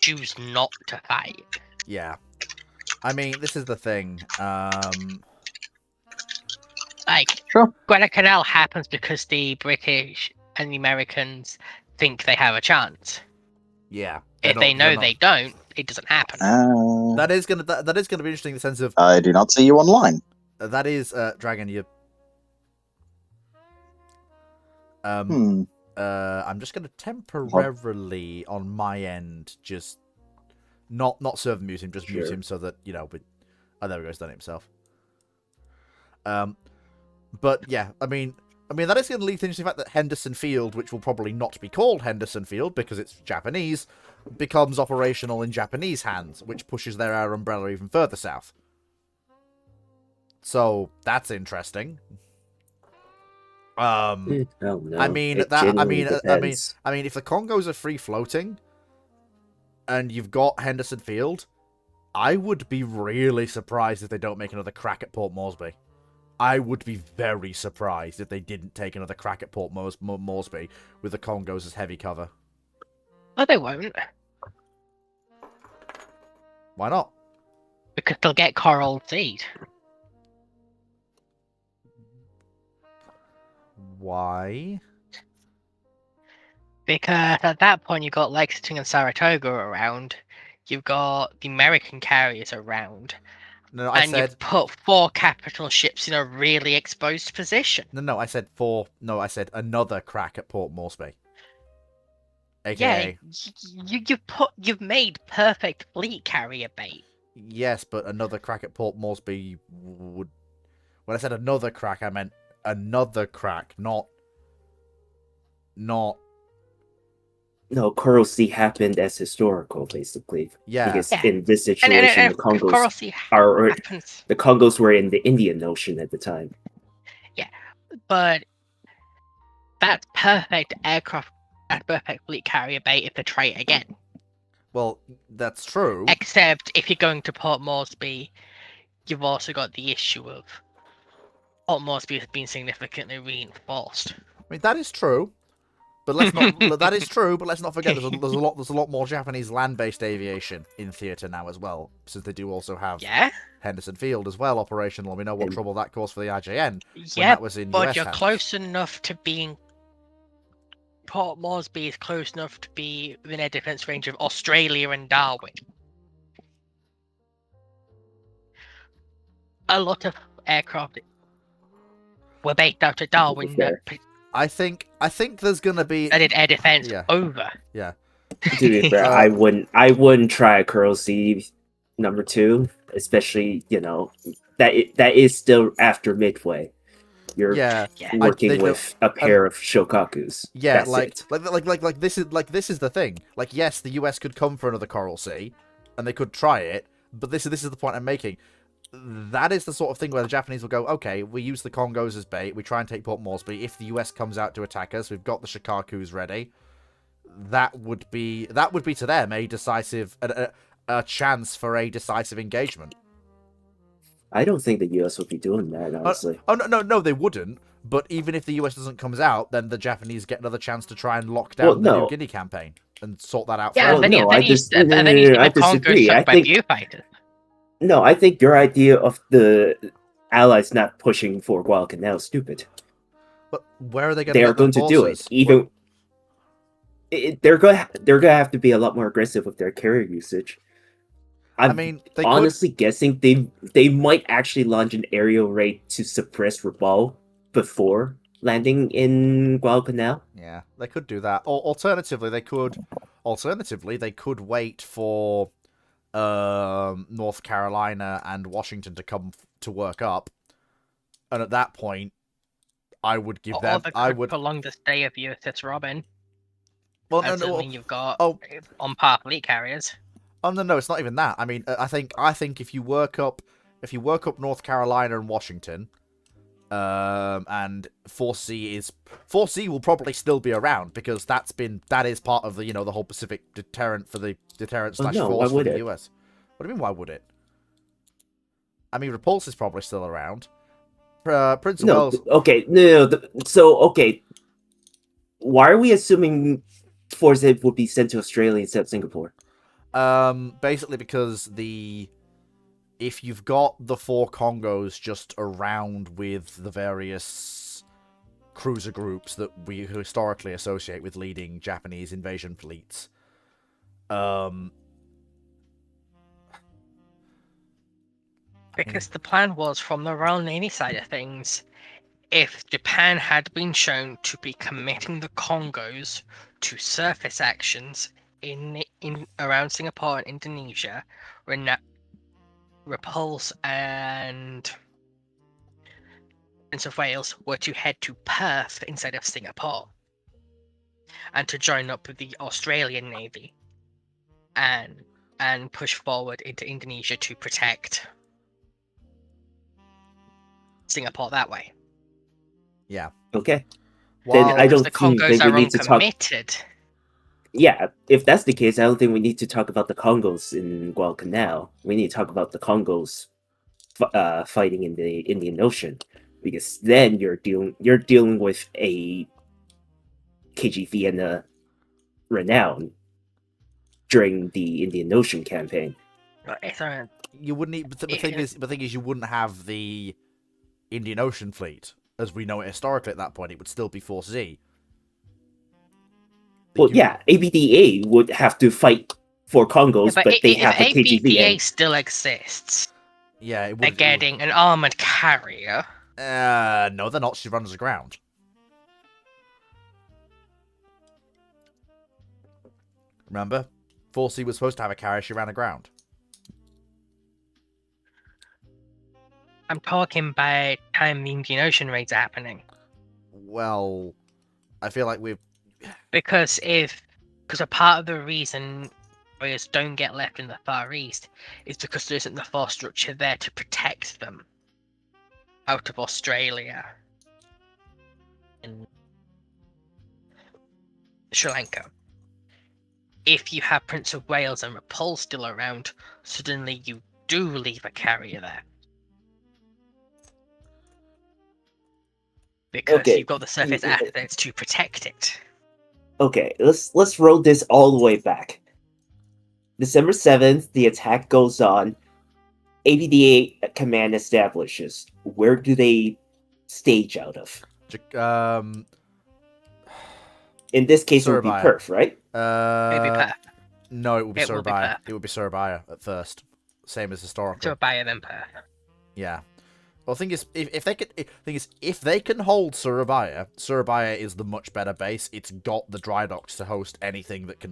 choose not to fight. Yeah. I mean, this is the thing. Like, Sure. Guadalcanal happens because the British and the Americans think they have a chance. Yeah. If they know they don't, it doesn't happen. That is gonna be interesting in the sense of I do not see you online. that is Dragon. You. I'm just gonna temporarily on my end just not serve mute him, just mute him so that But there we go. He's done it himself. But yeah, I mean that is going to lead to the fact that Henderson Field, which will probably not be called Henderson Field because it's Japanese, becomes operational in Japanese hands, which pushes their air umbrella even further south. So that's interesting. Oh, no. I mean, if the Congos are free floating, and you've got Henderson Field, I would be really surprised if they don't make another crack at Port Moresby. I would be very surprised if they didn't take another crack at Port Moresby with the Congos as heavy cover. Oh, they won't. Why not? Because they'll get Coral Seed. Why? Because at that point you've got Lexington and Saratoga around. You've got the American carriers around. No, you've put 4 capital ships in a really exposed position. No, I said 4. No, I said another crack at Port Moresby. AKA. Yeah, you've made perfect fleet carrier bait. Yes, but another crack at Port Moresby would. When I said another crack, I meant another crack, not. No, Coral Sea happened as historical, basically. Yeah. Because in this situation, the Congos were in the Indian Ocean at the time. Yeah, but that's perfect aircraft, that's perfect fleet carrier bait if they try it again. Well, that's true. Except if you're going to Port Moresby, you've also got the issue of Port Moresby has been significantly reinforced. I mean, that is true. But let's not. That is true, but let's not forget there's a lot more Japanese land-based aviation in theatre now as well, since they do also have Yeah, Henderson Field as well operational. And we know what trouble that caused for the IJN when yeah, that was in but US you're hands. close enough to being. Port Moresby is close enough to be within air defence range of Australia and Darwin. A lot of aircraft were based out of Darwin that I think there's gonna be. did air defence over. Yeah. To be fair, I wouldn't try a Curl C #2, especially that is still after Midway. You're working with a pair of Shokakus. Yeah, That's like this is the thing. Like, yes, the US could come for another Coral Sea, and they could try it. But this is the point I'm making. That is the sort of thing where the Japanese will go, okay, we use the Congos as bait, we try and take Port Moresby. If the US comes out to attack us, we've got the Shikakus ready. That would be to them a decisive, a chance for a decisive engagement. I don't think the US would be doing that, honestly. No, they wouldn't. But even if the US doesn't come out, then the Japanese get another chance to try and lock down the New Guinea campaign and sort that out. Yeah, I disagree. I think your idea of the Allies not pushing for Guadalcanal is stupid. But where are they going? They are going to do it. Even they're going to have to be a lot more aggressive with their carrier usage. I'm honestly guessing they might actually launch an aerial raid to suppress Rabaul before landing in Guadalcanal. Yeah, they could do that. Or alternatively, they could wait for North Carolina and Washington to come to work up, and at that point, I would give them. I would prolong the stay of USS Robin. Well, you've got on par fleet carriers. Oh no, it's not even that. I mean, I think if you work up North Carolina and Washington, and 4C will probably still be around because that is part of the the whole Pacific deterrent for the deterrent / force for the US. What do you mean? Why would it? I mean, Repulse is probably still around. Prince of Wales. Okay, no. Okay, why are we assuming Force would be sent to Australia instead of Singapore? Basically because if you've got the 4 Congos just around with the various cruiser groups that we historically associate with leading Japanese invasion fleets, because the plan was, from the Royal Navy side of things, if Japan had been shown to be committing the Congos to surface actions in around Singapore and Indonesia, when Repulse and Prince of Wales were to head to Perth instead of Singapore, and to join up with the Australian Navy and push forward into Indonesia to protect Singapore that way. Yeah. Okay. Then I don't the think Congos we are need to talk. Yeah, if that's the case, I don't think we need to talk about the Congos in Guadalcanal. We need to talk about the Congos fighting in the Indian Ocean, because then you're dealing with a KG Vienna renown during the Indian Ocean campaign. You wouldn't. But the thing is, you wouldn't have the Indian Ocean fleet as we know it historically. At that point, it would still be Force Z. Well, yeah, ABDA would have to fight for Congos, but they have the KGVN. ABDA still exists. Yeah, it would. They're getting an armored carrier. No, they're not. She runs aground. Remember, 4C was supposed to have a carrier. She ran aground. I'm talking by the time the Indian Ocean raids are happening. Well, I feel like we've. Because a part of the reason warriors don't get left in the Far East is because there isn't the force structure there to protect them out of Australia and Sri Lanka. If you have Prince of Wales and Repulse still around, suddenly you do leave a carrier there. because Okay. you've got the surface assets to protect it. Okay, let's roll this all the way back. December 7th, the attack goes on. ABDA command establishes. Where do they stage out of? In this case, it would be Surabaya. Perth, right? Maybe Perth. No, it would be It will be Surabaya. Perth. It would be Surabaya at first, same as historical. Surabaya then Perth. Yeah. Well, the thing is, if they can hold Surabaya, Surabaya is the much better base. It's got the dry docks to host anything that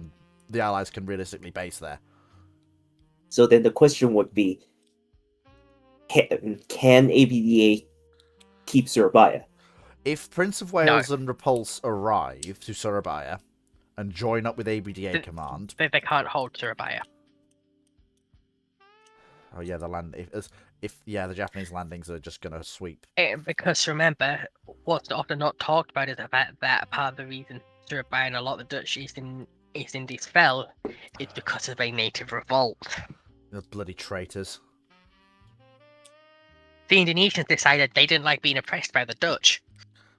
the Allies can realistically base there. So then the question would be, can ABDA keep Surabaya? If Prince of Wales and Repulse arrive to Surabaya and join up with ABDA command, They can't hold Surabaya. oh yeah, the Japanese landings are just gonna sweep. Because remember, what's often not talked about is the fact that part of the reason Surabaya and a lot of the Dutch East Indies fell is because of a native revolt. The bloody traitors. The Indonesians decided they didn't like being oppressed by the Dutch.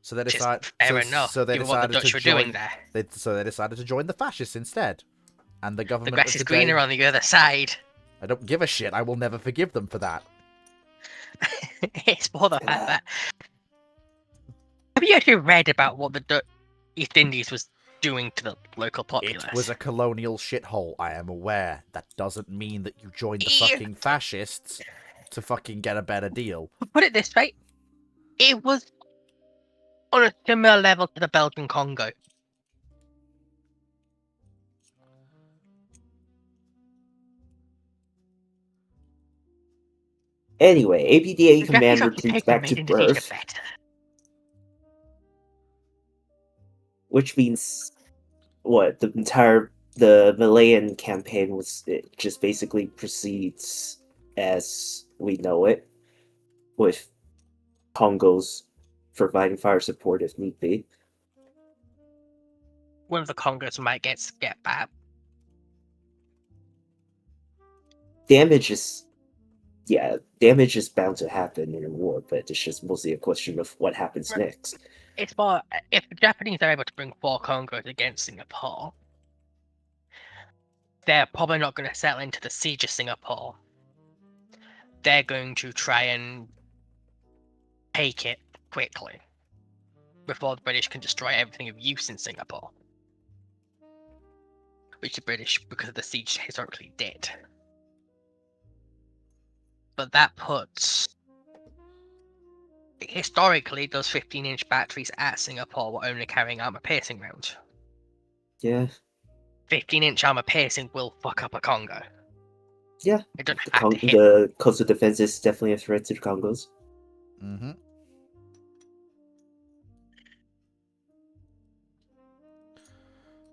So they Which is decided. fair enough, So they given what the decided Dutch to were join. doing there. So they decided to join the fascists instead, and the The government. grass of is today, greener on the other side. I don't give a shit. I will never forgive them for that. It's more the fact that. Have you actually read about what the East Indies was doing to the local populace? It was a colonial shithole. I am aware. That doesn't mean that you join the Yeah. fucking fascists to fucking get a better deal. Put it this way, it was on a similar level to the Belgian Congo. Anyway, ABDA The command Japanese retreats occupation back made to Indonesia Perth, better. which means what the Malayan campaign it just basically proceeds as we know it, with Congos providing fire support if need be. One of the Congos might get back. Damage is bound to happen in a war, but it's just mostly a question of what happens Right. next. It's more, if the Japanese are able to bring 4 Congos against Singapore, they're probably not going to settle into the siege of Singapore. They're going to try and take it quickly before the British can destroy everything of use in Singapore, which the British, because of the siege, historically did. But that puts... Historically, those 15-inch batteries at Singapore were only carrying armor-piercing rounds. Yeah. 15-inch armor-piercing will fuck up a Congo. Yeah. It doesn't have to hit. The coastal defense is definitely a threat to the Congos. Mm-hmm.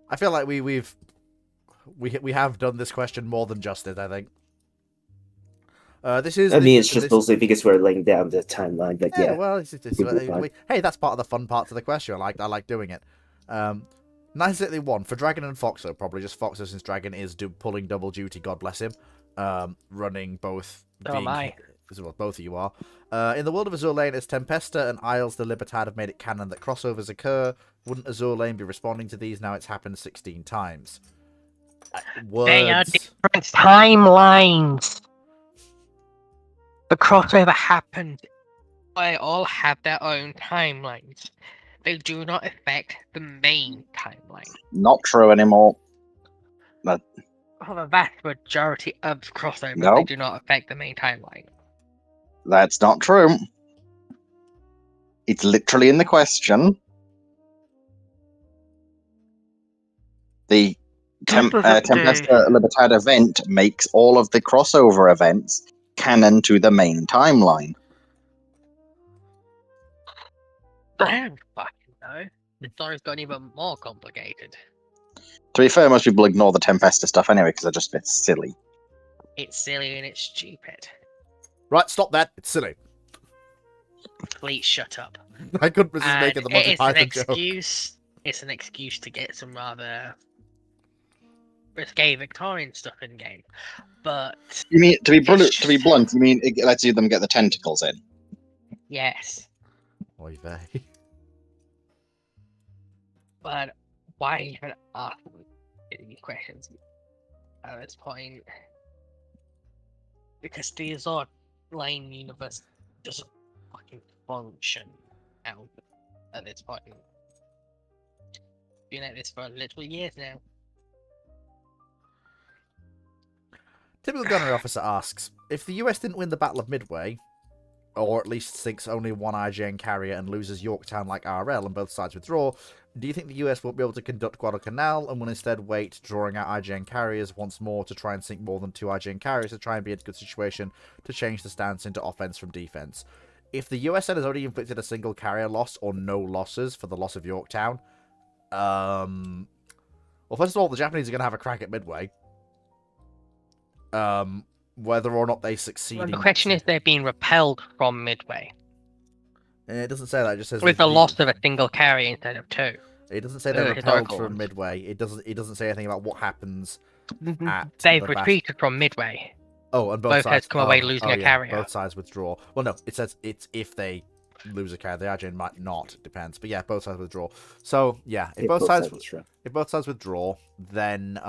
I feel like we have done this question more than justice, I think. It's just mostly because we're laying down the timeline, but yeah. Well, hey, that's part of the fun parts of the question. I like doing it. 961 for Dragon and Foxo, probably just Foxo since Dragon is pulling double duty. God bless him. Running both. So am I. Well, both of you are. In the world of Azur Lane, as Tempesta and Isles the Libertad have made it canon that crossovers occur, wouldn't Azur Lane be responding to these? Now it's happened 16 times. They are different timelines. The crossover happened. They all have their own timelines. They do not affect the main timeline. Not true anymore. For the vast majority of crossovers, No. they do not affect the main timeline. That's not true. It's literally in the question. The Tempesta Libertad event makes all of the crossover events canon to the main timeline. I don't fucking know. The story's gotten even more complicated. To be fair, most people ignore the Tempesta stuff anyway because they're just a bit silly. It's silly and it's stupid. Right, stop that. It's silly. Please shut up. I couldn't resist making the Monty Python joke. It's an excuse to get some rather risque Victorian stuff in game. But You mean to be blunt? You mean it lets them get the tentacles in? yes. Oy vey. But why even ask these questions at this point? Because the Azor Lane universe doesn't fucking function out at this point. Been at this for literal years now. Typical gunnery officer asks, if the US didn't win the Battle of Midway, or at least sinks only one IJN carrier and loses Yorktown like RL and both sides withdraw, do you think the US won't be able to conduct Guadalcanal and will instead wait, drawing out IJN carriers once more to try and sink more than 2 IJN carriers to try and be in a good situation to change the stance into offense from defense? If the US has already inflicted a single carrier loss or no losses for the loss of Yorktown, well, first of all, the Japanese are going to have a crack at Midway. Whether or not they succeed. Well, the question is, they're being repelled from Midway. And it doesn't say that. It just says with the loss of a single carrier instead of 2. It doesn't say they're repelled historical from ones. Midway. It doesn't say anything about what happens at They've the retreated from Midway. Oh, and both Both sides sides come away losing a carrier. Both sides withdraw. Well, no, it says it's if they lose a carrier. The IJN might not. It depends. But yeah, both sides withdraw. So yeah, if both sides withdraw, then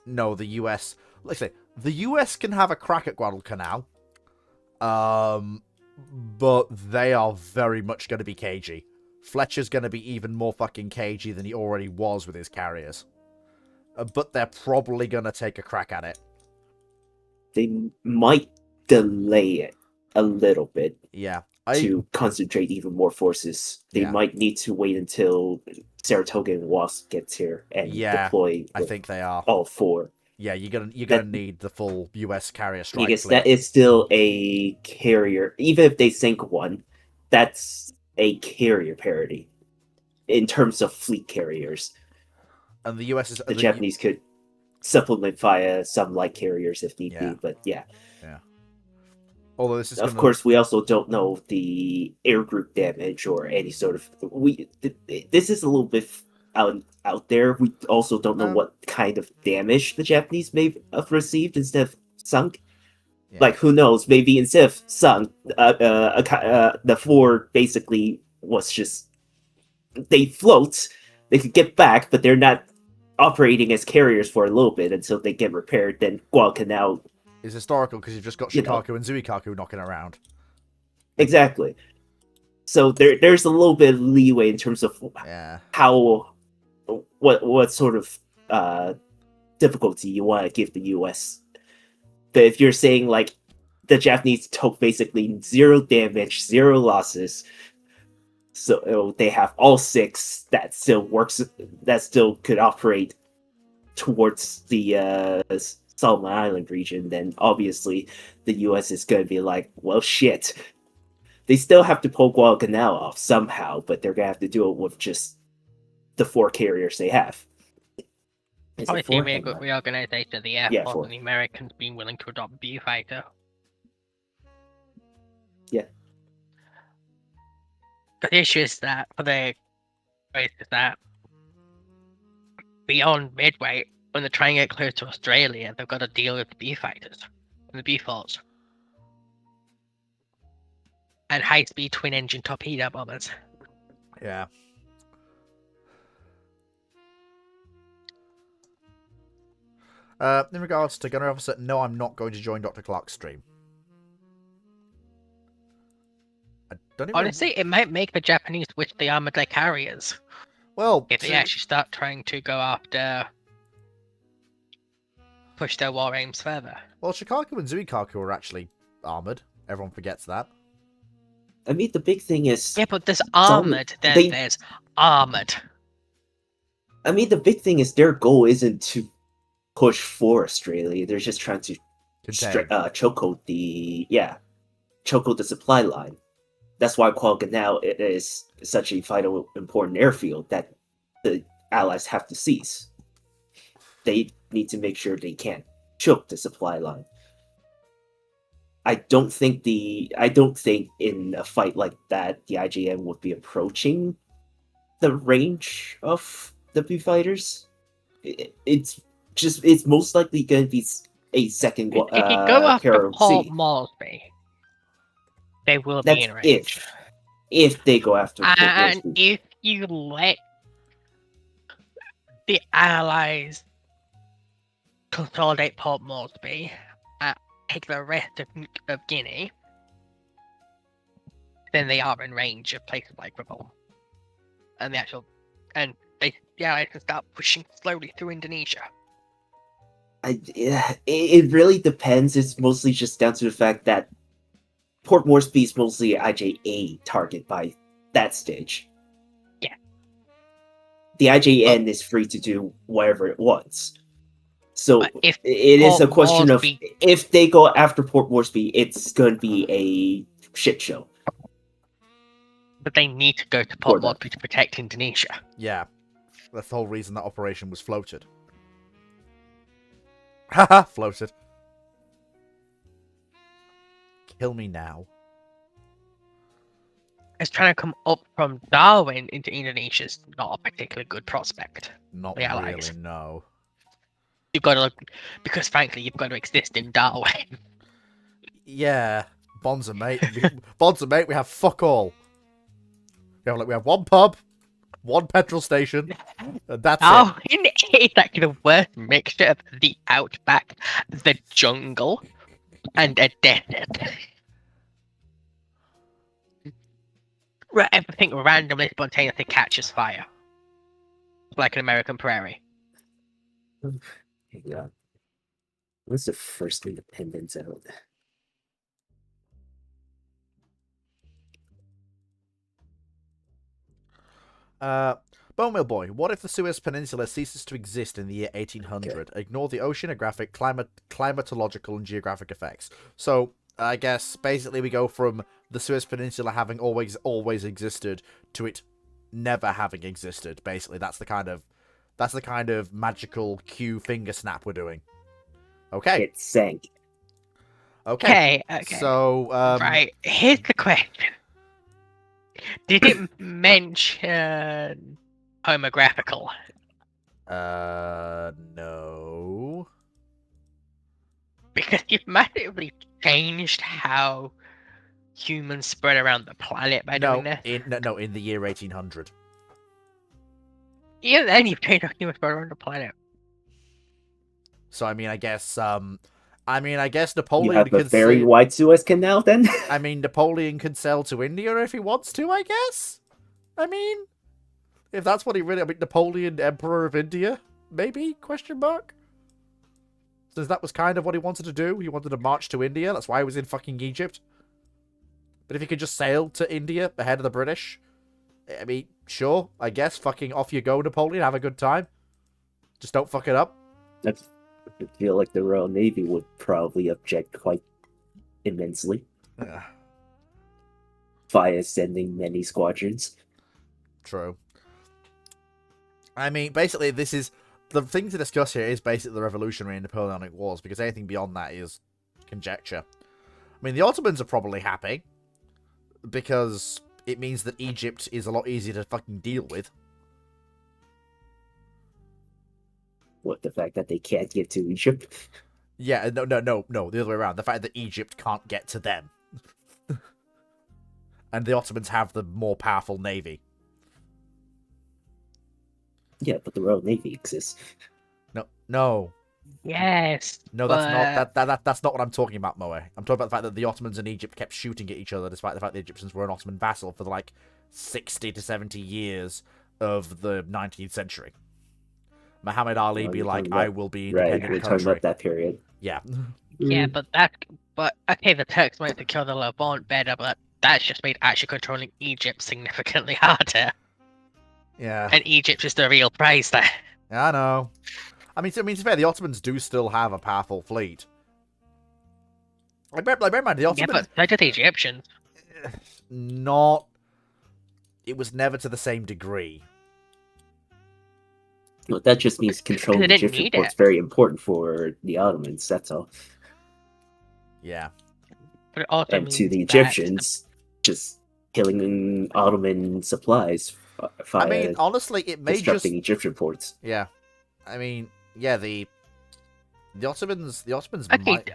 no, the US. Let's say the US can have a crack at Guadalcanal. But they are very much going to be cagey. Fletcher's going to be even more fucking cagey than he already was with his carriers. But they're probably going to take a crack at it. They might delay it a little bit. Yeah. To concentrate even more forces. They might need to wait until Saratoga and Wasp gets here and deploy. I think they are. All 4. Yeah, you're gonna need the full US carrier strike. Because that is still a carrier. Even if they sink one, that's a carrier parity in terms of fleet carriers. And the US is the Japanese could supplement via some light carriers if need be. But yeah. Although this is of course, we also don't know the air group damage or any sort of. This is a little bit out there. We also don't know what kind of damage the Japanese may have received instead of sunk. Yeah. Like, who knows? Maybe instead of sunk, the 4 basically was just they float. They could get back, but they're not operating as carriers for a little bit until they get repaired. Then Guadalcanal is historical because you've just got Shikaku and Zuikaku knocking around. Exactly. So there's a little bit of leeway in terms of how what sort of difficulty you want to give the US. But if you're saying like the Japanese took basically 0 damage, 0 losses, so they have all 6 that still works, that still could operate towards the Solomon Island region, then obviously the US is going to be like, well, shit. They still have to pull Guadalcanal off somehow, but they're going to have to do it with just the 4 carriers they have. Obviously, a good reorganization of the Air Force and the Americans being willing to adopt B fighter. Yeah. But the issue is that beyond Midway, when they're trying to get close to Australia, they've got to deal with the B fighters and the B forts. And high-speed twin-engine torpedo bombers. Yeah. In regards to Gunner Officer, no, I'm not going to join Dr. Clark's stream. I don't even Honestly, it might make the Japanese switch the armored air carriers. Well, if they actually start trying to go after, push their war aims further. Well, Shikaku and Zuikaku are actually armored. Everyone forgets that. I mean, the big thing is... Yeah, but there's armored, then there's armored. I mean, the big thing is their goal isn't to push for Australia. They're just trying to chokehold the supply line. That's why Guadalcanal is such a vital, important airfield that the Allies have to seize. They need to make sure they can't choke the supply line. I don't think in a fight like that the IJN would be approaching the range of the B fighters. It's most likely going to be a second. If you go after Port Moresby, they will be in range. If they go after and if you let the Allies consolidate Port Moresby and take the rest of Guinea, then they are in range of places like Rabaul. And the Allies can start pushing slowly through Indonesia. It really depends. It's mostly just down to the fact that Port Moresby is mostly an IJA target by that stage. Yeah. The IJN is free to do whatever it wants. So But if it is a Port question Moresby- of if they go after Port Moresby, it's going to be a shit show. But they need to go to For Port that. Moresby to protect Indonesia. Yeah. That's the whole reason that operation was floated. Haha, floated. Kill me now. As trying to come up from Darwin into Indonesia is not a particularly good prospect. Not The Allies. really, no. You've got to look, because frankly, you've got to exist in Darwin. Yeah. Bonza, mate. Bonza, mate, we have fuck all. We have one pub, one petrol station, and that's it. Darwin is actually the worst mixture of the outback, the jungle, and a desert. Where everything randomly, spontaneously catches fire. Like an American prairie. Yeah. What's the first independence out? Bone Mill Boy, what if the Suez Peninsula ceases to exist in the year 1800? Ignore the oceanographic, climatological, and geographic effects. So, I guess, basically we go from the Suez Peninsula having always existed to it never having existed. Basically, that's the kind of magical Q finger snap we're doing. Okay. It sank. Okay. Okay. So, Right, here's the question. Did it mention homographical? No. Because you've massively changed how humans spread around the planet by doing this. in the year 1800. Even then, you've changed how humans spread around the planet. So I mean, I guess You Napoleon have a could very sail- wide Suez Canal then? I mean, Napoleon could sail to India if he wants to. I guess. I mean, if that's what he really, Napoleon, Emperor of India, maybe? Question mark. Since that was kind of what he wanted to do. He wanted to march to India. That's why he was in fucking Egypt. But if he could just sail to India ahead of the British, I mean, sure, I guess. Fucking off you go, Napoleon. Have a good time. Just don't fuck it up. I feel like the Royal Navy would probably object quite immensely Yeah, via sending many squadrons. true. I mean, basically, this is the thing to discuss here is basically the Revolutionary and Napoleonic Wars, because anything beyond that is conjecture. I mean, the Ottomans are probably happy because it means that Egypt is a lot easier to fucking deal with. What, the fact that they can't get to Egypt? Yeah, no, the other way around. The fact that Egypt can't get to them. And the Ottomans have the more powerful navy. Yeah, but the Royal Navy exists. No. Yes. No, that's not what I'm talking about, Moe. I'm talking about the fact that the Ottomans and Egypt kept shooting at each other, despite the fact the Egyptians were an Ottoman vassal for like 60 to 70 years of the 19th century. Muhammad Ali be like, I will be independent Right, we're country. talking about that period. Yeah. Yeah, but okay, the Turks might secure the Levant better, but that's just made actually controlling Egypt significantly harder. Yeah. And Egypt is the real prize there. I know. I mean, to be fair, the Ottomans do still have a powerful fleet. Bear in mind, the Ottomans... Yeah, but so did the Egyptians. Not... It was never to the same degree. Well, that just means controlling They didn't Egyptian need ports it. very important for the Ottomans, that's all. Yeah. But it also And to means the that- Egyptians, just killing Ottoman supplies I mean, honestly, it may just... disrupting Egyptian ports. Yeah. I mean, yeah, the Ottomans Okay, might...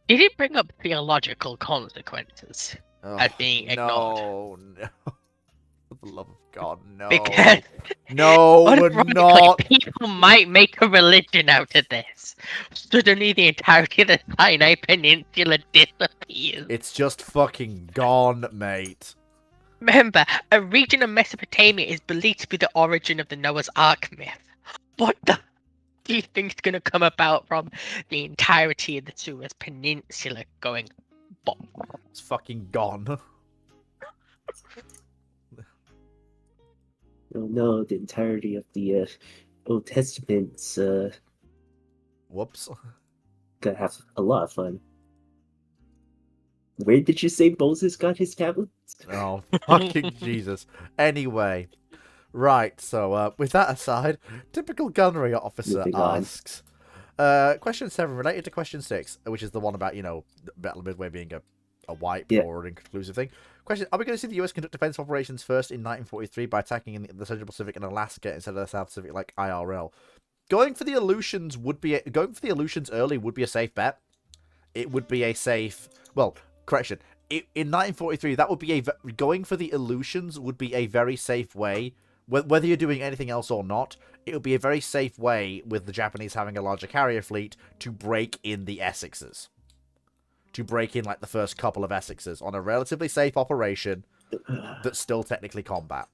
did it bring up theological consequences Oh, as being ignored? no. For the love of God, no. Because No, we're ironically, not. people might make a religion out of this. Suddenly, the entirety of the Sinai Peninsula disappears. It's just fucking gone, mate. Remember, a region of Mesopotamia is believed to be the origin of the Noah's Ark myth. What the do you think's gonna come about from the entirety of the Suez Peninsula going bomb? It's fucking gone. Oh no, the entirety of the Old Testament's Whoops. gonna have a lot of fun. Where did you say Moses got his tablets? Oh, fucking Jesus. Anyway. Right, so with that aside, typical gunnery officer Moving on. asks. Question 7, related to question 6, which is the one about, Battle of Midway being a wipe or an inconclusive thing. Question, are we going to see the US conduct defense operations first in 1943 by attacking in the Central Pacific and Alaska instead of the South Pacific like IRL? Going for the Aleutians early would be a safe bet. It would be a safe... Well, correction. In 1943, that would be going for the Aleutians would be a very safe way. Whether you're doing anything else or not, it would be a very safe way, with the Japanese having a larger carrier fleet, to break in the Essexes. To break in, like, the first couple of Essexes on a relatively safe operation that's still technically combat.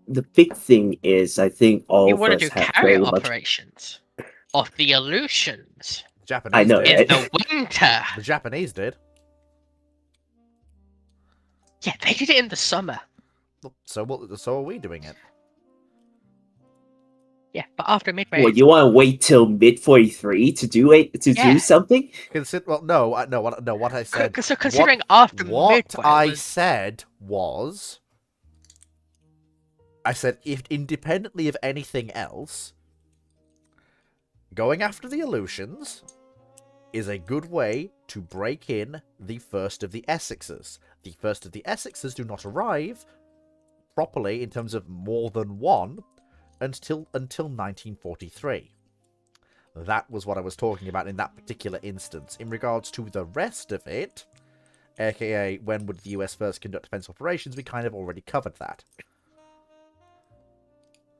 The big thing is, I think all You of want us to do have carrier very much... operations of the Aleutians Japanese I know, did. right? in the winter. The Japanese did. Yeah, they did it in the summer. So are we doing it? Yeah, but after Midway, Well, you want to wait till mid 43 to do it Yeah. do something? What I said. so considering after What Midway I was... said was, if independently of anything else, going after the Aleutians is a good way to break in the first of the Essexes. The first of the Essexes do not arrive properly in terms of more than one until 1943. That was what I was talking about in that particular instance. In regards to the rest of it, aka when would the US first conduct defense operations, we kind of already covered that.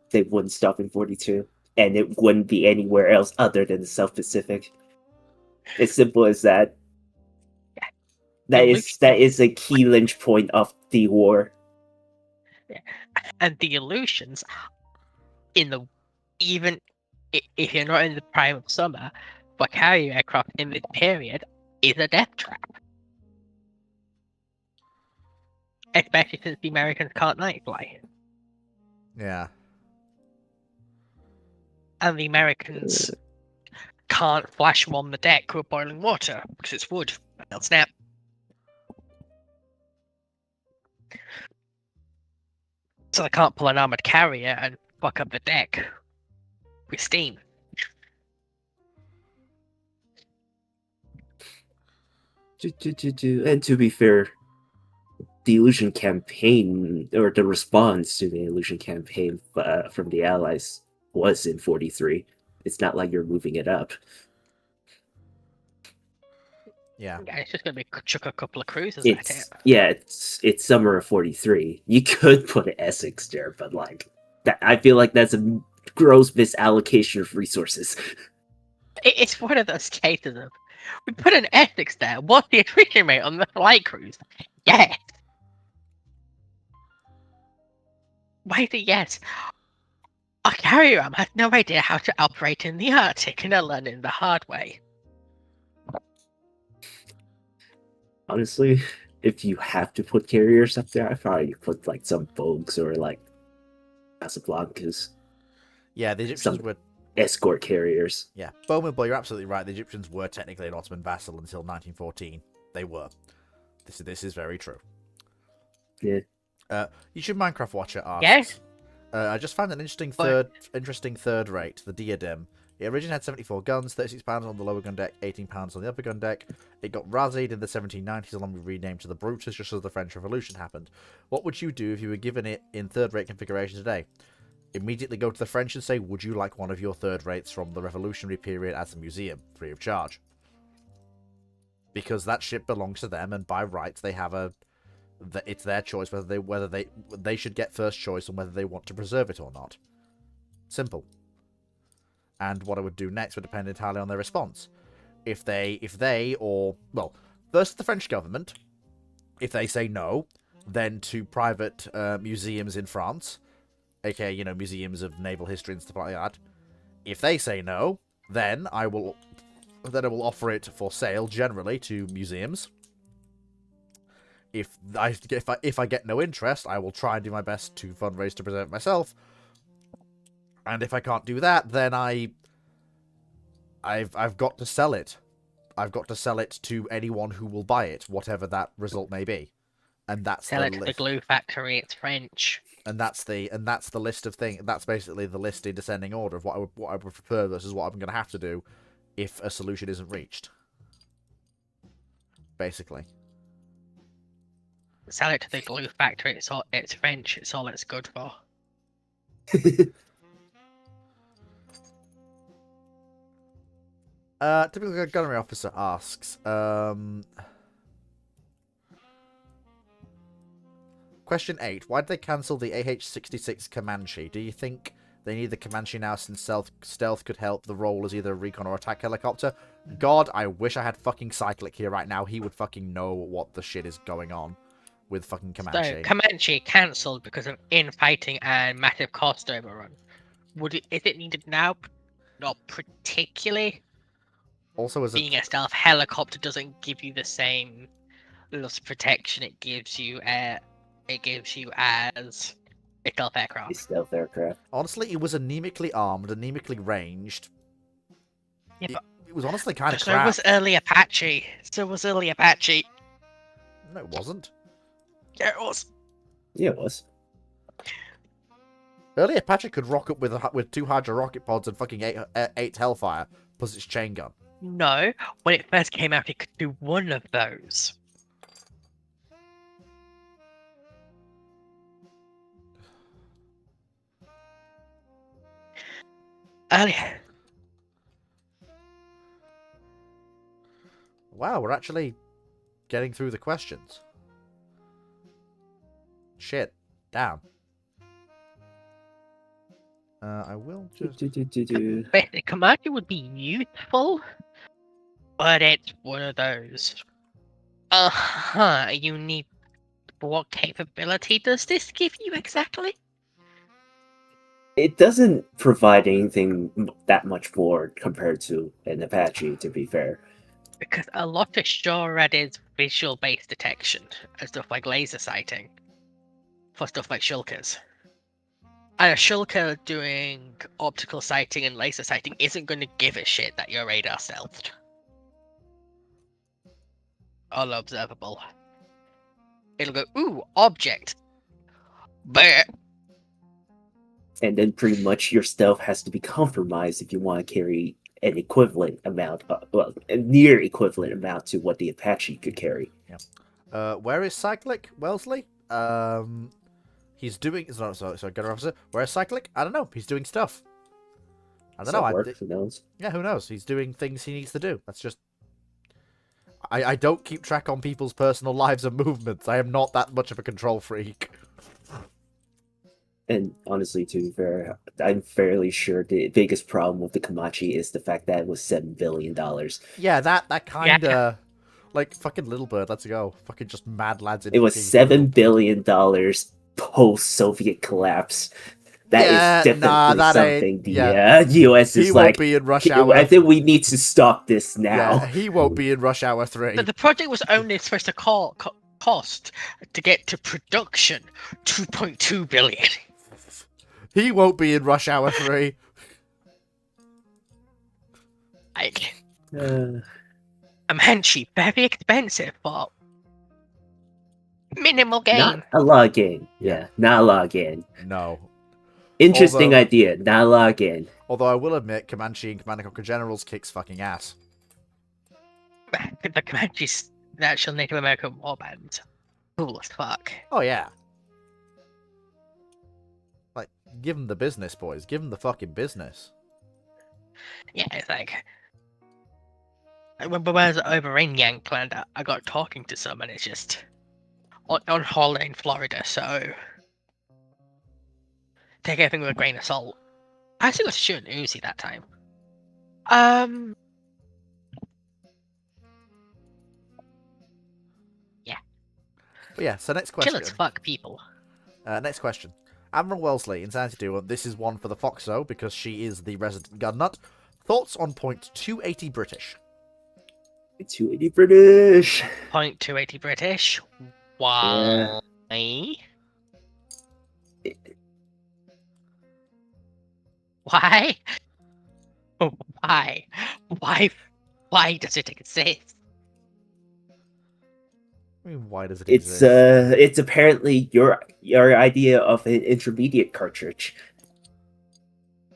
They wouldn't stop in 42, and it wouldn't be anywhere else other than the South Pacific. As simple as that. That is a key lynch point of the war. And the Aleutians, even if you're not in the prime of summer, for carrier aircraft in this period is a death trap. Especially since the Americans can't night fly. Yeah. And the Americans can't flash bomb the deck with boiling water because it's wood and they'll snap. So they can't pull an armored carrier and fuck up the deck with steam. And to be fair, the Illusion campaign, or the response to the Illusion campaign from the Allies was in 43. It's not like you're moving it up. Yeah. It's just gonna be chuck a couple of cruisers at it. Yeah, it's summer of 43. You could put an Essex there, but like that, I feel like that's a gross misallocation of resources. It's one of those cases of we put an Essex there. What's the attrition rate on the flight cruise? Yes. Why is it yes? Our carrier arm has no idea how to operate in the Arctic, and they're learning the hard way. Honestly, if you have to put carriers up there, I probably put like some Vogues or like Casablancas. Yeah, the Egyptians Some were... escort carriers. Yeah, Bowman Boy, you're absolutely right. The Egyptians were technically an Ottoman vassal until 1914. They were. This is very true. Yeah. You should Minecraft Watcher asks. Yes. I just found an interesting third rate, the Diadem. It originally had 74 guns, 36 pounds on the lower gun deck, 18 pounds on the upper gun deck. It got razzied in the 1790s along with renamed to the Brutus just as the French Revolution happened. What would you do if you were given it in third rate configuration today? Immediately go to the French and say, would you like one of your third rates from the revolutionary period as a museum, free of charge? Because that ship belongs to them, and by rights they have it's their choice whether they should get first choice and whether they want to preserve it or not. Simple. And what I would do next would depend entirely on their response. If they or well, first the French government. If they say no, then to private museums in France, aka museums of naval history and stuff like that. If they say no, then I will offer it for sale generally to museums. If I get no interest, I will try and do my best to fundraise to preserve it myself. And if I can't do that, then I've got to sell it. I've got to sell it to anyone who will buy it, whatever that result may be. And that's Sell it to the glue factory. It's French. And that's the list of things. That's basically the list in descending order of what I would prefer versus what I'm going to have to do if a solution isn't reached. Basically. Sell it to the glue factory. It's French. It's all it's good for. Typical gunnery officer asks, Question 8. Why did they cancel the AH-66 Comanche? Do you think they need the Comanche now since stealth could help the role as either a recon or attack helicopter? God, I wish I had fucking Cyclic here right now. He would fucking know what the shit is going on with fucking Comanche. So, Comanche cancelled because of infighting and massive cost overrun. Is it needed now? Not particularly. Also, as being a stealth helicopter doesn't give you the same loss protection it gives you as a stealth aircraft. A stealth aircraft. Honestly, it was anemically armed, anemically ranged. Yeah, it was honestly kind of so crap. was early Apache. No, it wasn't. Yeah, it was. Yeah, it was. Early Apache could rock up with 2 Hydra rocket pods and fucking 8 Hellfire, plus its chain gun. No, when it first came out, it could do one of those. Earlier. Wow, we're actually getting through the questions. Shit. Down. I will just... The Comanche would be useful, but it's one of those. You need... What capability does this give you exactly? It doesn't provide anything that much more compared to an Apache, to be fair. Because a lot of SHORAD is visual-based detection, and stuff like laser sighting, for stuff like shulkers. And a shulker doing optical sighting and laser sighting isn't going to give a shit that your radar stealthed. All observable. It'll go, ooh, object. But And then pretty much your stealth has to be compromised if you want to carry an equivalent amount, a near equivalent amount to what the Apache could carry. Yeah. Where is Cyclic, Wellesley? He's doing... Sorry, gunner officer. Where is Cyclic? I don't know. He's doing stuff. I don't know. Who knows? Yeah, who knows? He's doing things he needs to do. That's just... I don't keep track on people's personal lives and movements. I am not that much of a control freak. And honestly, to be fair, I'm fairly sure the biggest problem with the Comanche is the fact that it was $7 billion. Yeah, that kind of... Like, fucking Little Bird, let's go. Fucking just mad lads in... It was $7 billion post-Soviet collapse. That is definitely something the US is like, won't be in Rush Hour. I think we need to stop this now. Yeah, he won't be in Rush Hour 3. the project was only supposed to cost to get to production $2.2 billion. He won't be in Rush Hour 3. Comanche, very expensive, but minimal gain. Not a lot of gain. Yeah, not a lot of gain. No. Interesting idea, not a lot of gain. Although I will admit, Comanche and Command & Conquer Generals kicks fucking ass. The Comanche's actual Native American warband. Cool as fuck. Oh, yeah. Like, give them the business, boys. Give them the fucking business. Yeah, it's like... When I was over in Yankland, I got talking to someone, it's just... on holiday in Florida, so take everything with a grain of salt. I actually got to shoot an Uzi that time. But yeah, so next Chill question. as fuck, people. Next question. Admiral Wellesley, Insanity Duo. This is one for the Foxo because she is the resident gun nut. Thoughts on point 280 British? 280 British. Point 280 British. Why? Why? Why? Why does it exist? I mean, why does it It's exist? it's apparently your idea of an intermediate cartridge.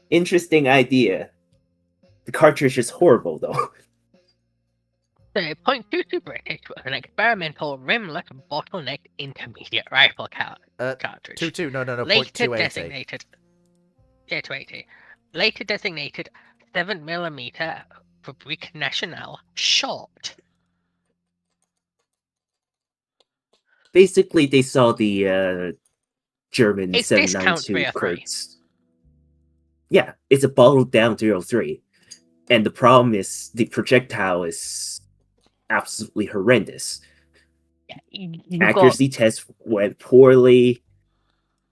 Interesting idea. The cartridge is horrible though. So, .22 British was an experimental rimless bottleneck intermediate rifle cartridge. 22, no, point Later 280. designated. Yeah, 280. Later designated 7mm Fabrique Nationale short. Basically, they saw the German It's discount 792 303. Kurtz. Yeah, it's a bottled down 303. And the problem is the projectile is absolutely horrendous. Yeah, you Accuracy tests went poorly.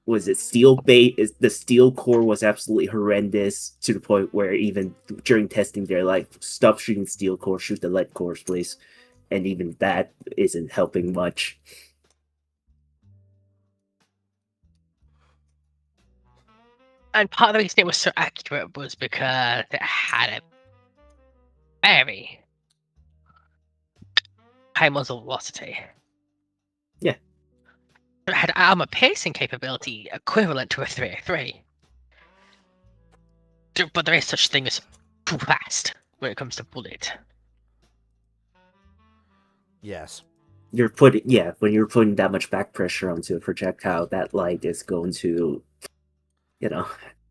Was it steel bait? The steel core was absolutely horrendous to the point where even during testing, they're like, stop shooting steel core, shoot the lead cores, please. And even that isn't helping much. And part of the reason it was so accurate was because it had a very high muzzle velocity. Yeah. It had armor piercing capability equivalent to a 303. But there is such thing as too fast when it comes to bullet. Yes. When you're putting that much back pressure onto a projectile, that light is going to,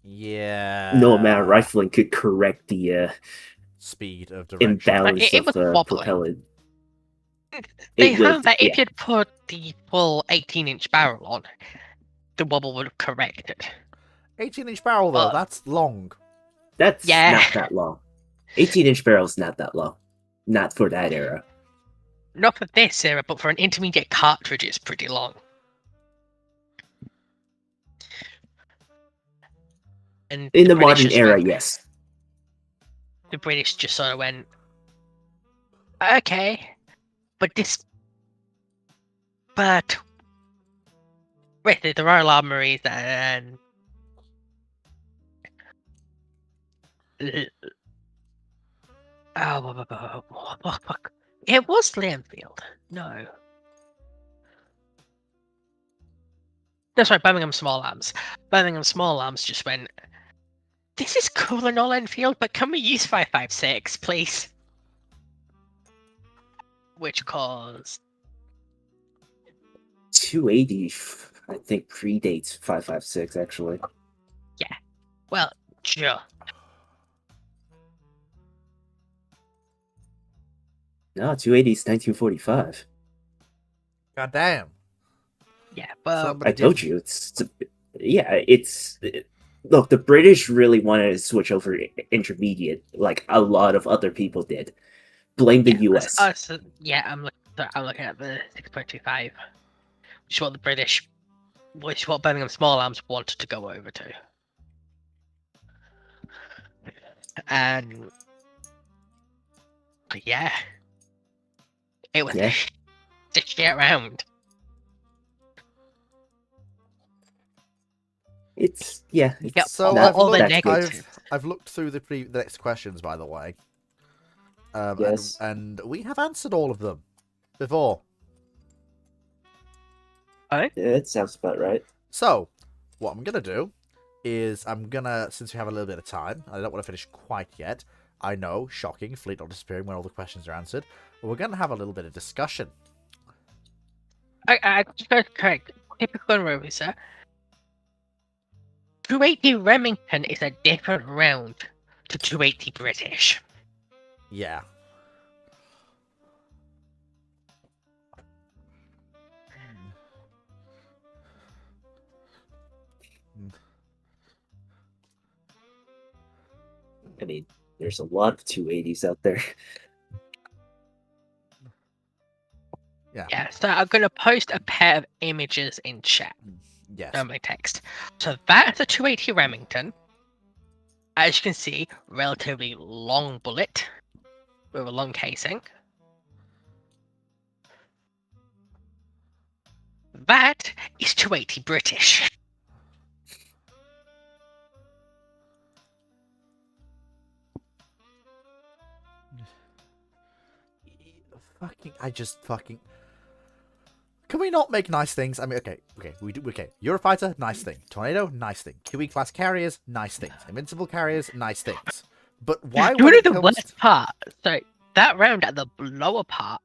Yeah. no amount of rifling could correct the speed of direction. imbalance It was of wobbling. propellant. They found that if you'd put the full 18-inch barrel on, the wobble would have corrected. 18-inch barrel, though, that's long. That's Yeah. not that long. 18-inch barrel's not that long. Not for that era. Not for this era, but for an intermediate cartridge, it's pretty long. And In the British modern just era, went- yes. The British just sort of went, okay, but with the Royal Armouries and fuck. It was Lamfield. No. That's right, Birmingham Small Arms. Birmingham Small Arms just went, this is cool and all Enfield, but can we use 5.56, please? Which caused 280, I think, predates 5.56, actually. well, sure. No, 280 is 1945. God damn. Yeah, well, Somebody I told you, look, the British really wanted to switch over intermediate, like a lot of other people did. Blame the US. I'm looking at the 6.25, which is what the British, which is what Birmingham Small Arms wanted to go over to. And yeah, it was the shit round. It's So not all the that negatives. good. I've looked through the next questions, by the way. Yes. And we have answered all of them before. Yeah, it sounds about right. So, what I'm going to do is since we have a little bit of time, I don't want to finish quite yet. I know, shocking, Fleet not disappearing when all the questions are answered. But we're going to have a little bit of discussion. I just got to correct. Typical Rover, sir. 280 Remington is a different round to 280 British. Yeah. I mean, there's a lot of 280s out there. Yeah, so I'm gonna post a pair of images in chat. Yes. No, my text. So that's a 280 Remington. As you can see, relatively long bullet with a long casing. That is 280 British. I just fucking. Can we not make nice things? I mean, okay, we do. Okay, Eurofighter, nice thing. Tornado, nice thing. QE class carriers, nice things. Invincible carriers, nice things. But why? You When know it the comes worst part? So that round at the lower part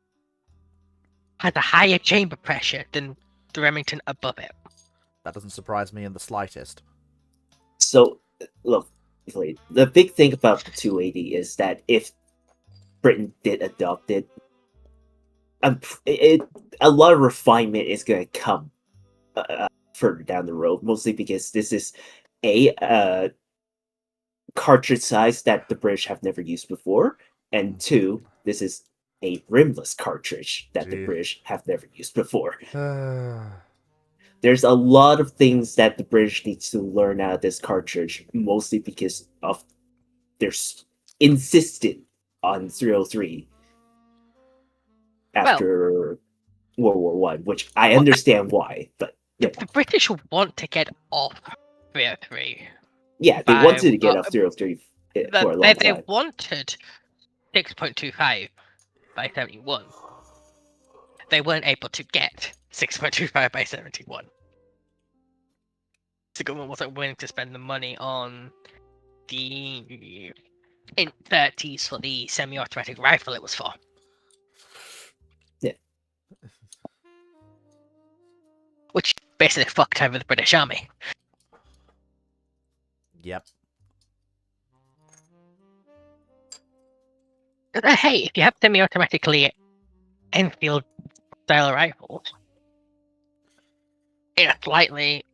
has a higher chamber pressure than the Remington above it. that doesn't surprise me in the slightest. So, look, the big thing about the 280 is that if Britain did adopt it, a lot of refinement is going to come further down the road, mostly because this is a cartridge size that the British have never used before, and two, this is a rimless cartridge that the British have never used before. There's a lot of things that the British needs to learn out of this cartridge, mostly because of their insistent on 303 after World War One, which I understand why, but the British want to get off 303. Yeah, they wanted to get off 303 for a long time. They wanted 6.25 by 71. They weren't able to get 6.25 by 71. The government wasn't willing to spend the money on the in 30s for the semi-automatic rifle it was for. Yeah. Which basically fucked over the British Army. Yep. Hey, if you have semi-automatically Enfield style rifles in a slightly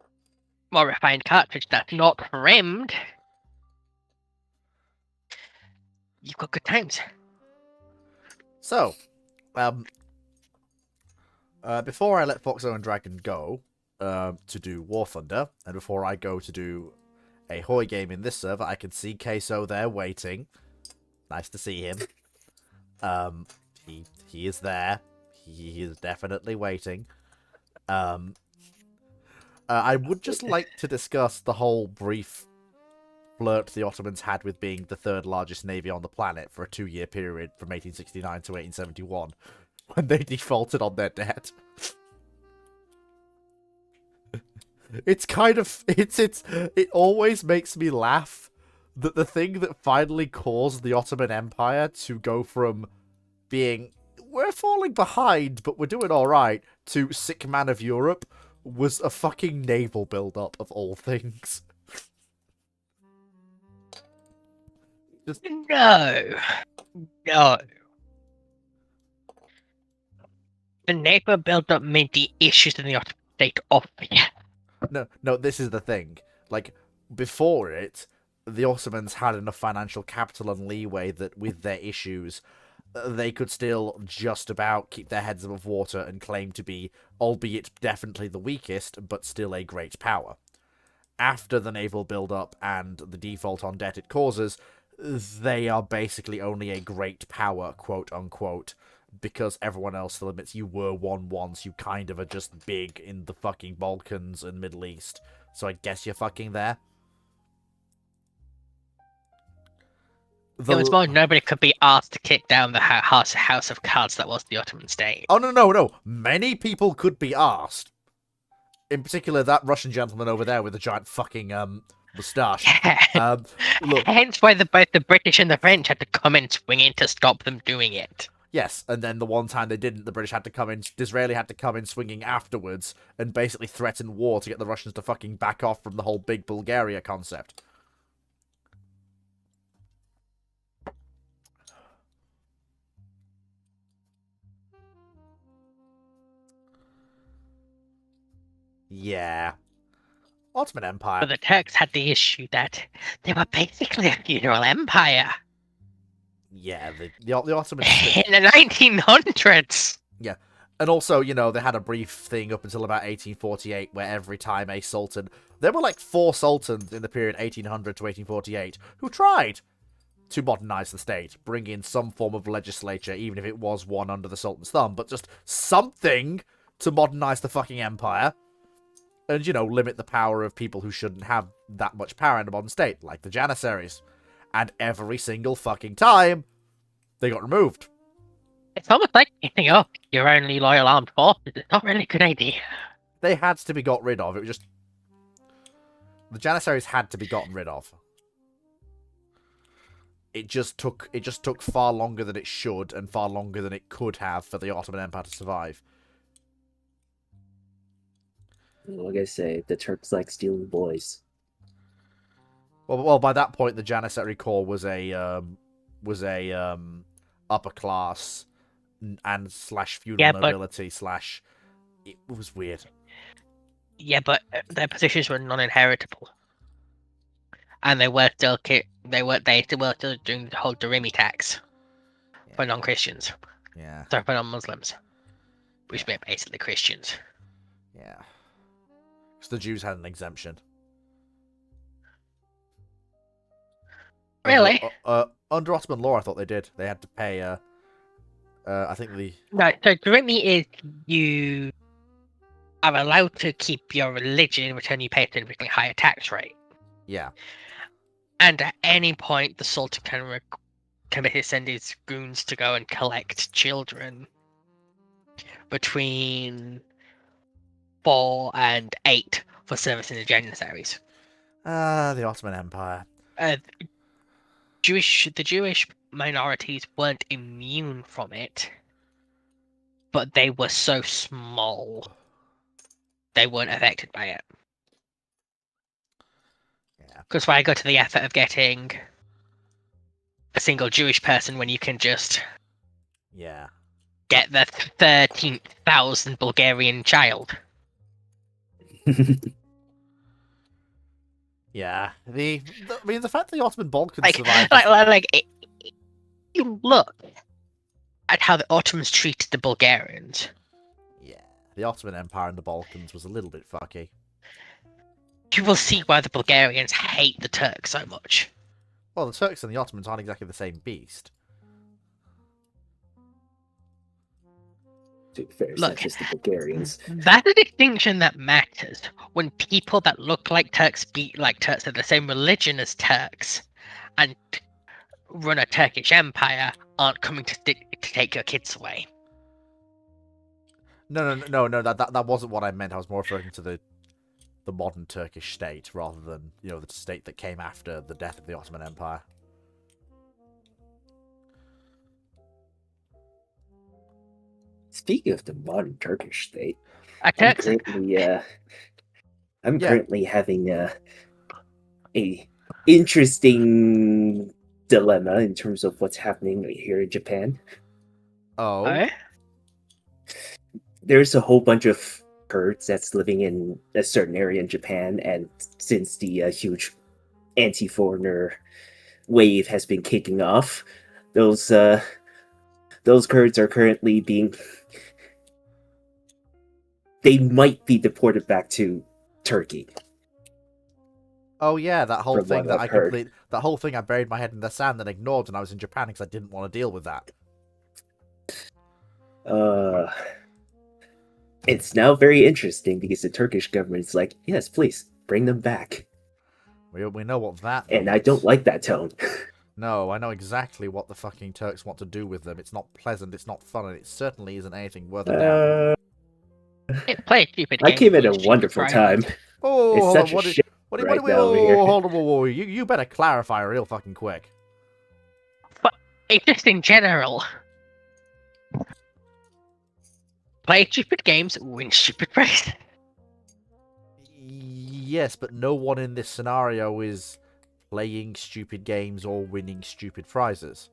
more refined cartridge that's not rimmed, you've got good times. So, before I let Foxo and Dragon go to do War Thunder, and before I go to do a Hoi game in this server, I can see Queso there waiting. Nice to see him. He is there. He is definitely waiting. I would just like to discuss the whole brief flirt the Ottomans had with being the third largest navy on the planet for a 2-year period from 1869 to 1871, when they defaulted on their debt. It's kind of it always makes me laugh that the thing that finally caused the Ottoman Empire to go from being we're falling behind but we're doing all right to sick man of Europe was a fucking naval build-up of all things. No. The naval build-up made the issues in the Ottoman state obvious. No, this is the thing. Like, before it, the Ottomans had enough financial capital and leeway that with their issues, they could still just about keep their heads above water and claim to be, albeit definitely the weakest, but still a great power. After the naval build-up and the default on debt it causes, they are basically only a great power, quote-unquote, because everyone else still admits you were one once, you kind of are just big in the fucking Balkans and Middle East, so I guess you're fucking there. It was more nobody could be asked to kick down the house of cards that was the Ottoman state. Oh, no. Many people could be asked. In particular, that Russian gentleman over there with the giant fucking moustache. Yeah. Look. Hence why both the British and the French had to come in swinging to stop them doing it. Yes, and then the one time they didn't, the British had to come in, Disraeli had to come in swinging afterwards and basically threaten war to get the Russians to fucking back off from the whole big Bulgaria concept. Yeah. Ottoman Empire. But the Turks had the issue that they were basically a feudal empire Yeah, the Ottomans. in the 1900s. And also, they had a brief thing up until about 1848 where every time a sultan... There were like 4 sultans in the period 1800 to 1848 who tried to modernize the state, bring in some form of legislature, even if it was one under the sultan's thumb, but just something to modernize the fucking empire and, limit the power of people who shouldn't have that much power in a modern state, like the Janissaries. And every single fucking time, they got removed. It's almost like getting up your only loyal armed forces. It's not really a good idea. They had to be got rid of. It was just... The Janissaries had to be gotten rid of. It just took far longer than it should and far longer than it could have for the Ottoman Empire to survive. Like I say, the Turks like stealing boys. Well, by that point, the Janissary Corps was a upper class and slash feudal nobility slash. It was weird. Yeah, but their positions were non-inheritable, and they still doing the whole Darimi tax for non-Christians. Yeah. So for non-Muslims, which meant basically Christians. Yeah. Because the Jews had an exemption. Really? Under Ottoman law, I thought they did. They had to pay. I think the. No, so Darimi is you are allowed to keep your religion in return you pay a significantly higher tax rate. Yeah. And at any point, the Sultan can send his goons to go and collect children between 4 and 8 for service in the Janissaries. The Ottoman Empire. The Jewish minorities weren't immune from it, but they were so small they weren't affected by it. Yeah. Because why go to the effort of getting a single Jewish person when you can just get the 13,000 Bulgarian child? Yeah. The fact that the Ottoman Balkans survived. You look at how the Ottomans treated the Bulgarians. Yeah. The Ottoman Empire in the Balkans was a little bit fucky. You will see why the Bulgarians hate the Turks so much. Well, the Turks and the Ottomans aren't exactly the same beast. To be fair, it's not just the Bulgarians. That's a distinction that matters when people that look like Turks, speak like Turks, have the same religion as Turks, and run a Turkish empire aren't coming to take your kids away. No. That wasn't what I meant. I was more referring to the modern Turkish state rather than the state that came after the death of the Ottoman Empire. Speaking of the modern Turkish state, I'm currently having a interesting dilemma in terms of what's happening here in Japan. Oh. Eh? There's a whole bunch of Kurds that's living in a certain area in Japan, and since the huge anti-foreigner wave has been kicking off, those Kurds are currently they might be deported back to Turkey. Oh yeah, that whole From thing what that that whole thing I buried my head in the sand and ignored when I was in Japan because I didn't want to deal with that. It's now very interesting because the Turkish government's like, yes, please bring them back. We know what that means. And I don't like that tone. No, I know exactly what the fucking Turks want to do with them. It's not pleasant, it's not fun, and it certainly isn't anything worth a damn. Play stupid. I came at a wonderful time. Oh, It's such a shit right now over here. Hold on, you better clarify real fucking quick. But it's just in general. Play stupid games, win stupid prizes. Yes, but no one in this scenario is playing stupid games or winning stupid prizes.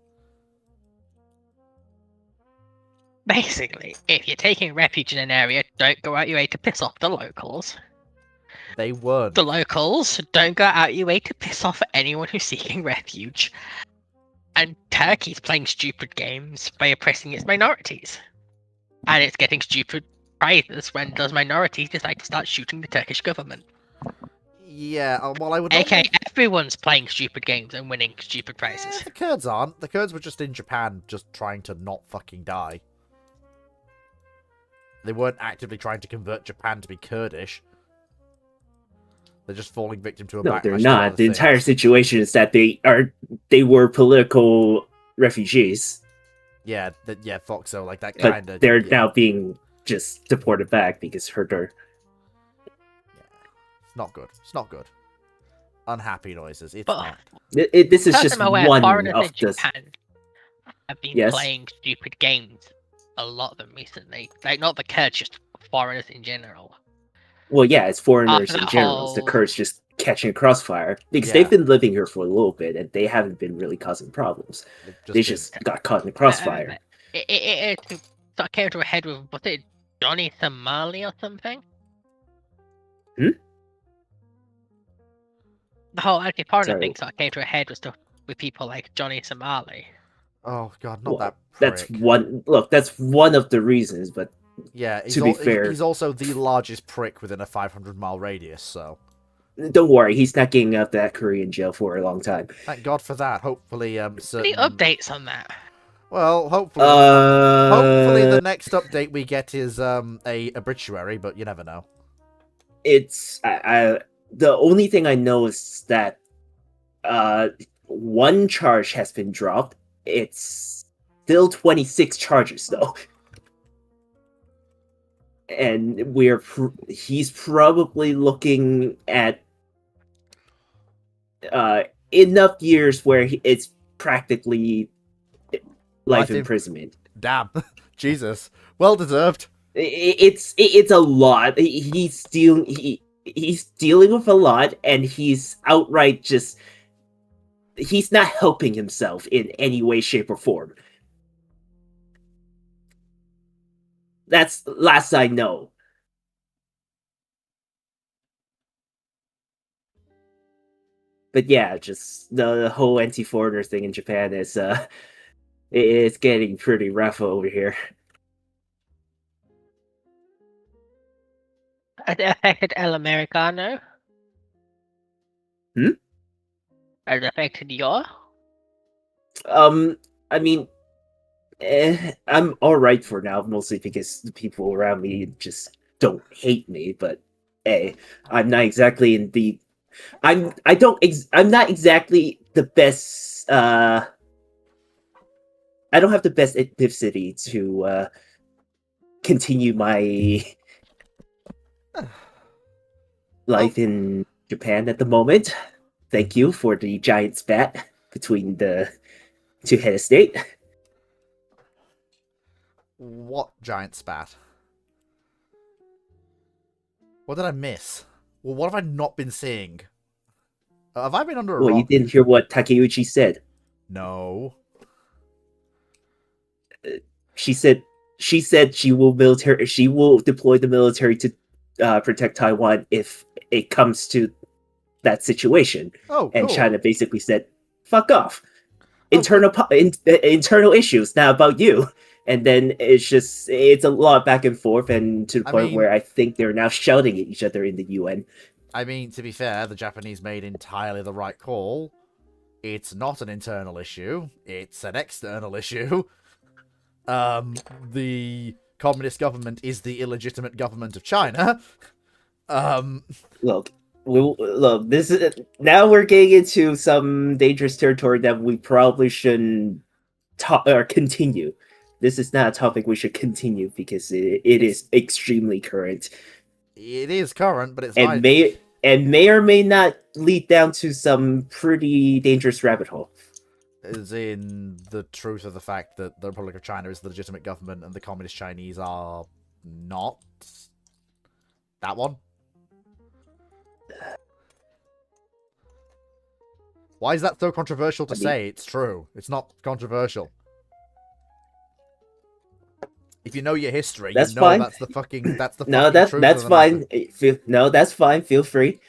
Basically, if you're taking refuge in an area, don't go out your way to piss off the locals. They weren't. The locals don't go out your way to piss off anyone who's seeking refuge. And Turkey's playing stupid games by oppressing its minorities. And it's getting stupid prizes when those minorities decide to start shooting the Turkish government. Yeah, well, I would Okay, normally... everyone's playing stupid games and winning stupid prizes. The Kurds aren't. The Kurds were just in Japan, just trying to not fucking die. They weren't actively trying to convert Japan to be Kurdish. They're just falling victim to a No, backlash. they're to not. other The entire things. situation is that they were political refugees, Yeah, yeah, Foxo, like that but kind of. they're now being just deported back because Herder. It's not good. It's not good. Unhappy noises. It's But- not. This is As just I'm aware, one foreigners of in the. Japan have been Yes. playing stupid games. A lot of them recently. Like, not the Kurds, just foreigners in general. Well, yeah, it's foreigners After in that general. It's the whole- Kurds just catching a crossfire because Yeah. they've been living here for a little bit and they haven't been really causing problems. They've They been- just got caught in the crossfire. It sort of came to a head with, was it Johnny Somali or something? Hmm? The whole anti-foreigner Sorry. thing sort of came to a head with stuff with people like Johnny Somali. Oh god, not Well, that prick. That's one. Look, that's one of the reasons, but Yeah, to be fair- he's also the largest prick within a 500-mile radius, so don't worry, he's not getting out that Korean jail for a long time. thank God for that. Hopefully, Any certain... updates on that? Well, hopefully the next update we get is a obituary, but you never know. It's the only thing I know is that one charge has been dropped. It's still 26 charges though, and he's probably looking at enough years where it's practically life Life imprisonment. Damn, Jesus, well deserved. It's a lot. He's dealing with a lot, and he's outright just he's not helping himself in any way, shape, or form. That's last I know. But yeah, just the whole anti-foreigner thing in Japan is it's getting pretty rough over here. Has it affected El Americano? Hmm? Has it affected your? I mean, I'm all right for now, mostly because the people around me just don't hate me. But hey, I'm not exactly in the. I'm not exactly the best. I don't have the best ethnicity to continue my life in Japan at the moment. Thank you for the giant spat between the two head of state. What giant spat? What did I miss? Well, what have I not been seeing? Have I been under a Well, rock? you didn't hear what Takeuchi said. No. She said she will deploy the military to protect Taiwan if it comes to that situation. Oh, And cool. China basically said, "Fuck off." Oh, Internal issues, not about you. And then it's a lot back and forth, and to the I point mean- where I think they're now shouting at each other in the UN. I mean, to be fair, the Japanese made entirely the right call. It's not an internal issue. It's an external issue. The communist government is the illegitimate government of China. Look, this is now we're getting into some dangerous territory that we probably shouldn't talk or continue. This is not a topic we should continue because it is extremely current It is current, but it's and fine. may or may not lead down to some pretty dangerous rabbit hole. As in the truth of the fact that the Republic of China is the legitimate government and the communist Chinese are not. That one? Why is that so controversial to I mean- say? It's true. It's not controversial. If you know your history, That's you know fine. that's the fucking No, truth that's of the matter. fine. No, that's fine. Feel free.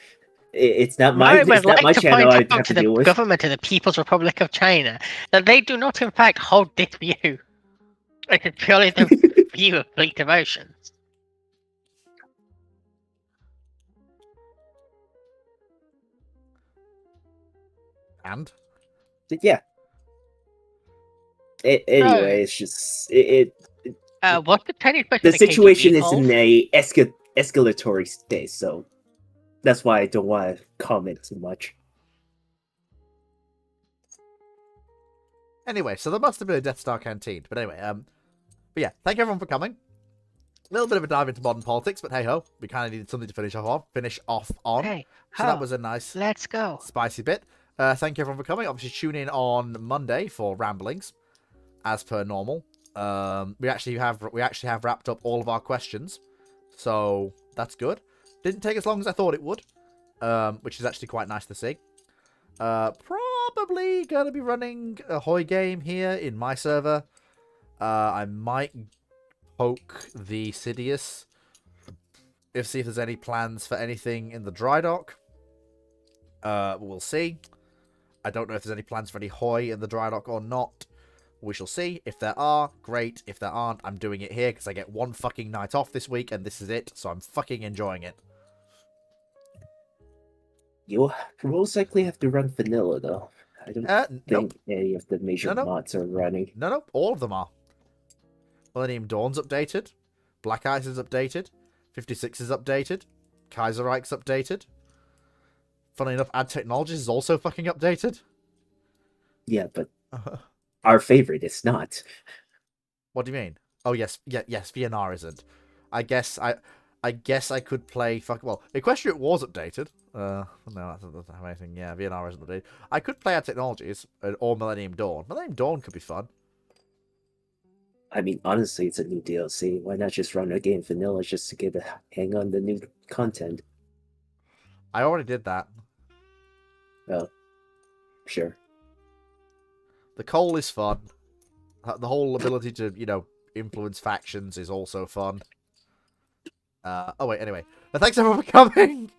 It's not I it's would not my like to channel. point I out have to to the deal with. government of the People's Republic of China that they do not, in fact, hold this view. It is purely the view of fleet emotions. And Yeah. Anyway, it's just What's the Chinese version the of the situation KGB is in hold? a escalatory state, so that's why I don't want to comment too much. anyway, so there must have been a Death Star canteen. But anyway, but yeah, thank you everyone for coming. A little bit of a dive into modern politics, but hey ho, we kind of needed something to finish off on. Hey, So that was a nice, let's go. spicy bit. Thank you everyone for coming. Obviously, tune in on Monday for ramblings, as per normal. We actually have wrapped up all of our questions, so that's good. Didn't take as long as I thought it would, which is actually quite nice to see. Probably gonna be running a Hoi game here in my server. I might poke the Sidious see if there's any plans for anything in the dry dock. We'll see. I don't know if there's any plans for any Hoi in the dry dock or not. We shall see. If there are, great. If there aren't, I'm doing it here because I get one fucking night off this week and this is it, so I'm fucking enjoying it. You'll most likely have to run vanilla though. I don't think any of the major mods are running. No, all of them are. Millennium Dawn's updated. Black Ice is updated. 56 is updated. Kaiserreich's updated. Funnily enough, Ad Technologies is also fucking updated. Yeah, but our favorite is not. What do you mean? Oh yes, yes. VNR isn't. I guess I could play. Well, Equestrian was updated. No, that doesn't have anything. Yeah, VNR isn't updated. I could play Ad Technologies or Millennium Dawn. Millennium Dawn could be fun. I mean, honestly, it's a new DLC. Why not just run a game vanilla just to get a hang on the new content? I already did that. Oh, sure. The coal is fun. The whole ability to, influence factions is also fun. Oh wait, anyway. Thanks everyone for coming!